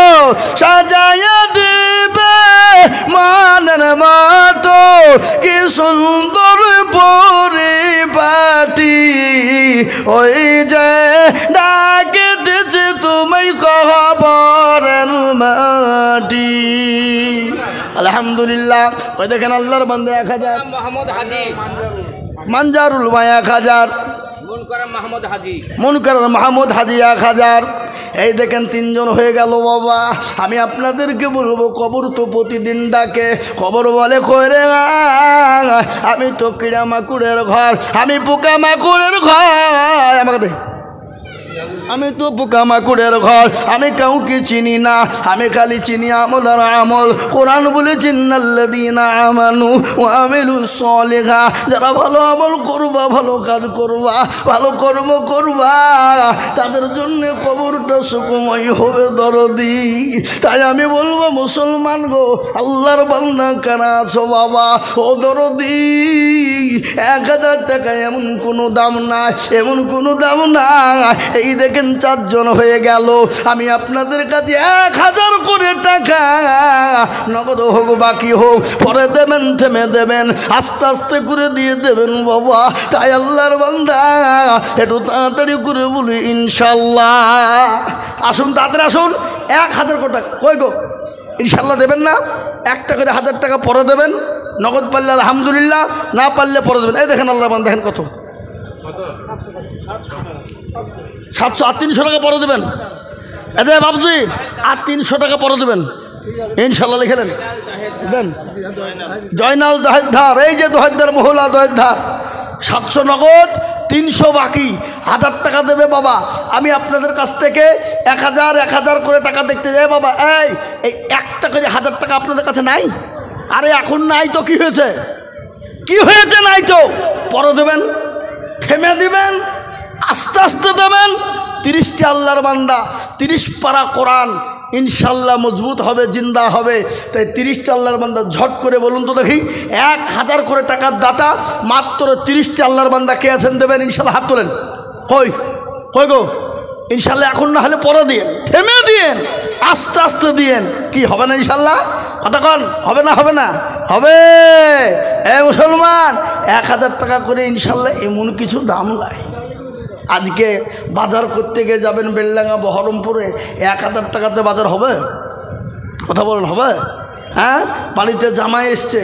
সাজায়া দিবে মনের মতো, কি সুন্দর পরিপাটি, ওই যে ডাকিতেছে তুমি কবরের মাটি। আলহামদুলিল্লাহ। ওই দেখেন আল্লাহর বান্দা 1000, মোহাম্মদ হাজি মানজারুল ভাই 1000, মুনকার মাহমুদ হাজি 1000। এই দেখেন 3 জন হয়ে গেল বাবা। আমি আপনাদেরকে বলবো, কবর তো প্রতিদিন ডাকে, কবর বলে কইরে আমি তো কিড়া মাকুড়ের ঘর, আমি পোকা মাকুড়ের ঘর, আমাকে আমি তো পোকামাকড়ের ঘর, আমি কাউকে চিনি না, আমি খালি চিনি আমল আর আমল। কোরআন বলেছে ইন্নাল্লাযীনা আমানু ওয়া আমিলুস সলিহাত, যারা ভালো আমল করবা, ভালো কাজ করবা, ভালো কর্ম করবা, তাদের জন্য কবরটা সুখময় হবে দরদি। তাই আমি বলবো মুসলমান গো, আল্লাহর বান্দা কারা আছো বাবা, ও দরদি, 1000 টাকা এমন কোনো দাম নাই, এমন কোনো দাম নাই। এই দেখেন 4 জন হয়ে গেল, আমি আপনাদের কাছে 1000 করে টাকা নগদ হোক বাকি হোক পরে দেবেন, থেমে দেবেন, আস্তে আস্তে করে দিয়ে দেবেন বাবা। তাই আল্লাহর বান্দা একটু তাড়াতাড়ি করে বলি ইনশাল্লাহ। আসুন তাড়াতাড়ি আসুন। 1000 করে টাকা কই গো, ইনশাল্লাহ দেবেন না? একটা করে 1000 টাকা পরে দেবেন, নগদ পারলে আলহামদুলিল্লাহ, না পারলে পরে দেবেন। এই দেখেন আল্লাহর বান্দা, দেখেন কত 700 আর 300 টাকা পরে দেবেন। এতে বাবুজি আর 300 টাকা পরে দেবেন ইনশাল্লাহ। লিখেলেন দেন জয়নাল দহেদ্ধার, এই যে দহেদ্ধার মহলা দহেদ্ধার, 700 নগদ, 300 বাকি, 1000 টাকা দেবে বাবা। আমি আপনাদের কাছ থেকে 1000 করে টাকা দেখতে যাই বাবা। এই একটা করে 1000 টাকা আপনাদের কাছে নাই? আরে এখন নাই তো কি হয়েছে, কি হয়েছে? নাই তো পরে দেবেন, থেমে দিবেন, আস্তে আস্তে দেবেন। 30টি আল্লাহর বান্দা, 30 পারা কোরআন ইনশাল্লাহ মজবুত হবে, জিন্দা হবে। তাই 30টি আল্লাহর বান্দা ঝট করে বলুন তো দেখি, 1000 করে টাকার দাতা মাত্র 30টি আল্লাহর বান্দা কে আছেন দেবেন ইনশাল্লাহ? হাত তোলেন। কই কই গো, ইনশাল্লাহ এখন না হলে পরে দিয়েন, থেমে দিয়েন, আস্তে আস্তে দিয়েন। কি হবে না ইনশাল্লাহ? কথা কন, হবে না? হবে না? হবে। এ মুসলমান, 1000 টাকা করে ইনশাল্লাহ এমন কিছু দাম নাই। আজকে বাজার করতে গিয়ে যাবেন বেলডাঙ্গা বহরমপুরে, 1000 টাকাতে বাজার হবে? কথা বলেন, হবে? হ্যাঁ, বাড়িতে জামাই এসছে,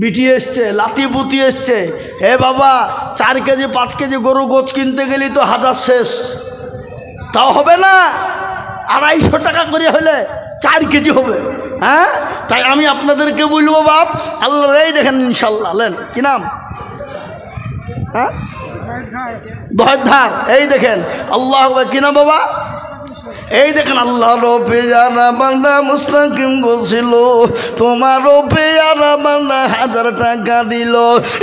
বিটি এসছে, লাতি পুতি এসছে, হে বাবা 4 কেজি 5 কেজি গরু গোছ কিনতে গেলি তো 1000 শেষ, তাও হবে না। 250 টাকা করে হলে 4 কেজি হবে। হ্যাঁ, তাই আমি আপনাদেরকে বলবো বাপ, আল্লাহ এই দেখেন ইনশাল্লাহ। লেন কি নাম? হ্যাঁ, দহেদ্ধার। এই দেখেন আল্লাহ, কি নাম বাবা? এই দেখেন আল্লাহর পেয়ারা বান্দা মুস্তাকিম বলছিল, তোমারও পেয়ারা বান্দা 1000 টাকা দিল।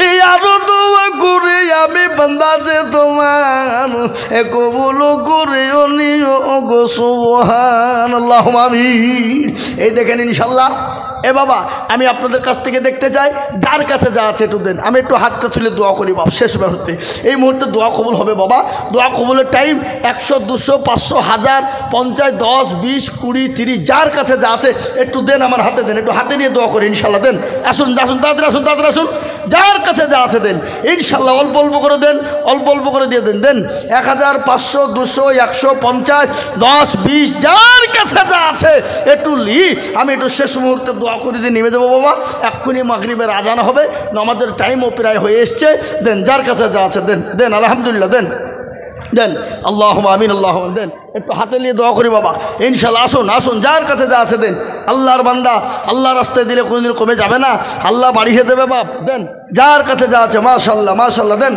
এই আরো দোয়া করে আমি বান্দা যে তোমার কবুল করে নিও গো সুবহানাল্লাহ আমিন। এই দেখেন ইনশাল্লাহ। এ বাবা, আমি আপনাদের কাছ থেকে দেখতে চাই, যার কাছে যা আছে একটু দেন। আমি একটু হাতটা তুলে দোয়া করি বাবা, শেষ মুহূর্তে। এই মুহূর্তে দোয়া কবুল হবে বাবা। দোয়া কবুলের টাইম 100, 200, 500, 1000, 50, 10, 20, 20, 30, যার কাছে যা আছে একটু দেন, আমার হাতে দেন, একটু হাতে নিয়ে দোয়া করি ইনশাল্লাহ। দেন, আসুন আসুন, তাড়াতাড়ি আসুন, তাড়াতাড়ি আসুন। যার কাছে যা আছে দেন ইনশাল্লাহ, অল্প অল্প করে দেন, অল্প অল্প করে দিয়ে দেন। দেন 1000, 500, 200, 150, 10, 20, যার কাছে যা আছে একটু লি। আমি একটু শেষ মুহূর্তে দোয়া করে দিয়ে নেমে যাবো বাবা। এক্ষুনি মাগরিবের আজান হবে, নামাজের টাইমও প্রায় হয়ে এসছে। দেন, যার কাছে যা আছে দেন, দেন আলহামদুলিল্লাহ, দেন দেন, আল্লাহুম্মা আমিন, আল্লাহুম্মা দেন। একটু হাতে নিয়ে দোয়া করি বাবা ইনশাল্লাহ। আসুন আসুন, যার কাছে যা আছে দেন। আল্লাহর বান্দা আল্লাহ রাস্তায় দিলে কোনোদিন কমে যাবে না, আল্লাহ বাড়িয়ে দেবে বাপ। দেন, যার কাছে যা আছে, মাশাল্লাহ মাশাল্লাহ, দেন।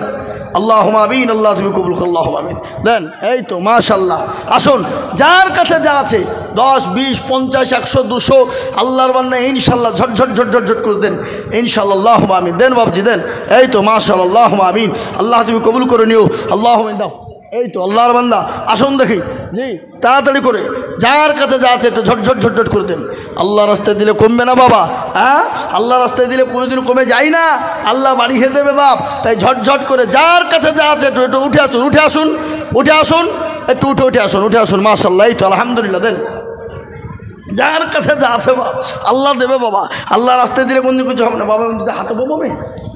আল্লাহুম্মা আমিন, আল্লাহ তুমি কবুল করো, আল্লাহুম্মা আমিন, দেন। এই তো মাশাল্লাহ। আসুন, যার কাছে যা আছে 10, 20, 50, 100, 200 আল্লাহর বান্দা ইনশাল্লাহ ঝটঝট ঝটঝট ঝট করে দেন ইনশাল্লাহ। আল্লাহুম্মা আমিন, দেন বাবজি দেন। এই তো মাশাল্লাহ, আল্লাহুম্মা আমিন, আল্লাহ তুমি কবুল করে নিও, আল্লাহুম্মা আমিন দাও। এই তো আল্লাহর বান্দা, আসুন দেখি জি, তাড়াতাড়ি করে যার কাছে যা আছে একটু ঝটঝট ঝটঝট করে দেন। আল্লাহ রাস্তায় দিলে কমবে না বাবা। হ্যাঁ, আল্লাহ রাস্তায় দিলে কোনোদিন কমে যায় না, আল্লাহ বাড়িয়ে দেবে বাপ। তাই ঝটঝট করে যার কাছে যা আছে একটু একটু উঠে আসুন, উঠে আসুন, উঠে আসুন, একটু উঠে উঠে আসুন, উঠে আসুন। মাশাল্লাহ, এই তো আলহামদুলিল্লাহ, দেন। যার কাছে যা আছে বাপ আল্লাহ দেবে বাবা। আল্লাহ রাস্তায় দিলে কোনদিন কিছু হবে না বাবা, হাতে পাবো আমি,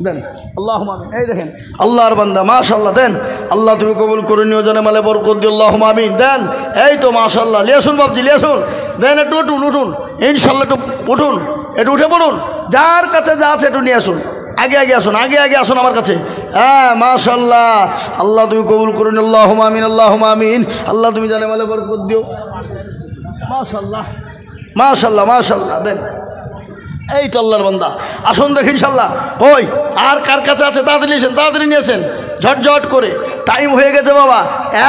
দেন। আল্লাহুম্মা আমিন। এই দেখেন আল্লাহর বান্দা, মাশাল্লাহ, দেন। আল্লাহ তুমি কবুল করে নিও, জানে মালে বরকত দিও, আল্লাহুম্মা আমিন, দেন। এই তো মাশাল্লাহ, লিয়ে আসুন বাবজি, লিয়ে আসুন, দেন। একটু উঠুন, উঠুন ইনশাল্লাহ, একটু উঠুন, একটু উঠে পড়ুন। যার কাছে যা আছে একটু নিয়ে আসুন, আগে আগে আসুন, আগে আগে আসুন আমার কাছে। হ্যাঁ মাশাল্লাহ, আল্লাহ তুমি কবুল করে নিও, আল্লাহুম্মা আমিন, আল্লাহুম্মা আমিন। আল্লাহ তুমি জানে মালে বরকত দিও, মাশাল্লাহ মাশাল্লাহ মাশাল্লাহ, দেন। এই তো আল্লাহর বান্দা, আসুন দেখি ইনশাল্লাহ। ওই আর কার কাছে আছে তাড়াতাড়ি নিয়েছেন, তাড়াতাড়ি নিয়েছেন, ঝটঝট করে টাইম হয়ে গেছে বাবা,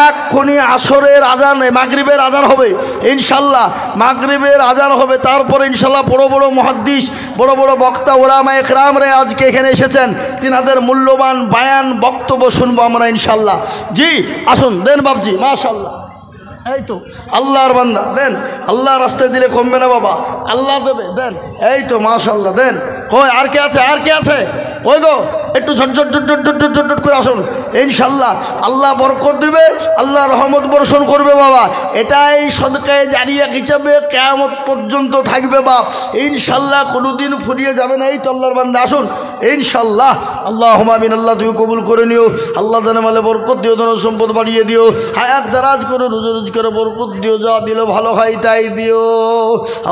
এক্ষুনি আসরের আজান, মাগরিবের আজান হবে ইনশাল্লাহ, মাগরিবের আজান হবে, তারপরে ইনশাল্লাহ বড় বড় মুহাদ্দিস, বড় বড় বক্তা ওলামা একরামরা আজকে এখানে এসেছেন, তিনাদের মূল্যবান বায়ান বক্তব্য শুনবো আমরা ইনশাল্লাহ। জি আসুন, দেন বাবজি, মাশাল্লাহ। এই তো আল্লাহর বান্দা, দেন, আল্লাহ রাস্তায় দিলে কমবে না বাবা, আল্লাহ দেবে, দেন। এই তো মাশাল্লাহ, দেন। কই আর কে আছে, আর কে আছে, কই গো, একটু ঝটঝট ঝটঝট ঝটঝট ঝটঝট করে আসুন ইনশাল্লাহ। আল্লাহ বরকত দেবে, আল্লাহ রহমত বর্ষণ করবে বাবা। এটাই সদকায়ে জারিয়া হিসাবে কিয়ামত পর্যন্ত থাকবে বাপ ইনশাল্লাহ, কোনোদিন ফুরিয়ে যাবে না। এই তো আল্লাহর বান্দা, আসুন ইনশাল্লাহ। আল্লাহুম্মা আমিন। আল্লাহ তুমি কবুল করে নিও, আল্লাহ জানে মালে বরকত দিও, ধন সম্পদ বাড়িয়ে দিও, হায়াত দারাজ করে, রুজি রুজি করে বরকত দিও, যা দিল ভালো হয় তাই দিও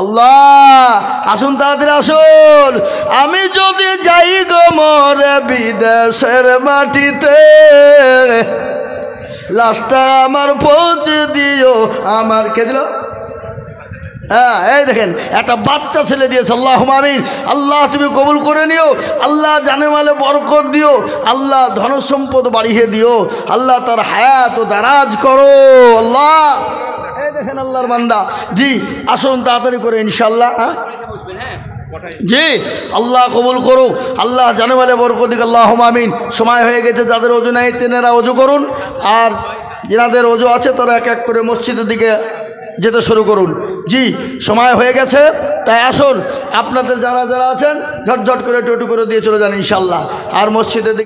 আল্লাহ। আসুন তাড়াতাড়ি আসুন। আমি যদি যাই গো মরে বিদেশের মাটিতে, লাশটা আমার পৌঁছে দিও, আমার কে দিল? হ্যাঁ, এই দেখেন একটা বাচ্চা ছেলে দিয়েছে, আল্লাহুম্মা আমিন। আল্লাহ তুমি কবুল করে নিও, আল্লাহ জানে মালে বরকত দিও, আল্লাহ ধন সম্পদ বাড়িয়ে দিও, আল্লাহ তার হায়াত ও দারাজ করো আল্লাহ। এই দেখেন আল্লাহর বান্দা, জি আসুন তাড়াতাড়ি করে ইনশাল্লাহ। জি আল্লাহ কবুল করো, আল্লাহ জানে মালে বরকত দিক, আল্লাহুম্মা আমিন। সময় হয়ে গেছে, যাদের ওযু নাই তেনারা ওযু করুন, আর যাদের ওযু আছে তারা এক এক করে মসজিদের দিকে যেতে শুরু করুন। জি সময় হয়ে গেছে, তাই আসুন আপনাদের যারা যারা আছেন ঝটঝট করে টোটো করে দিয়ে চলে যান ইনশাল্লাহ, আর মসজিদের দিকে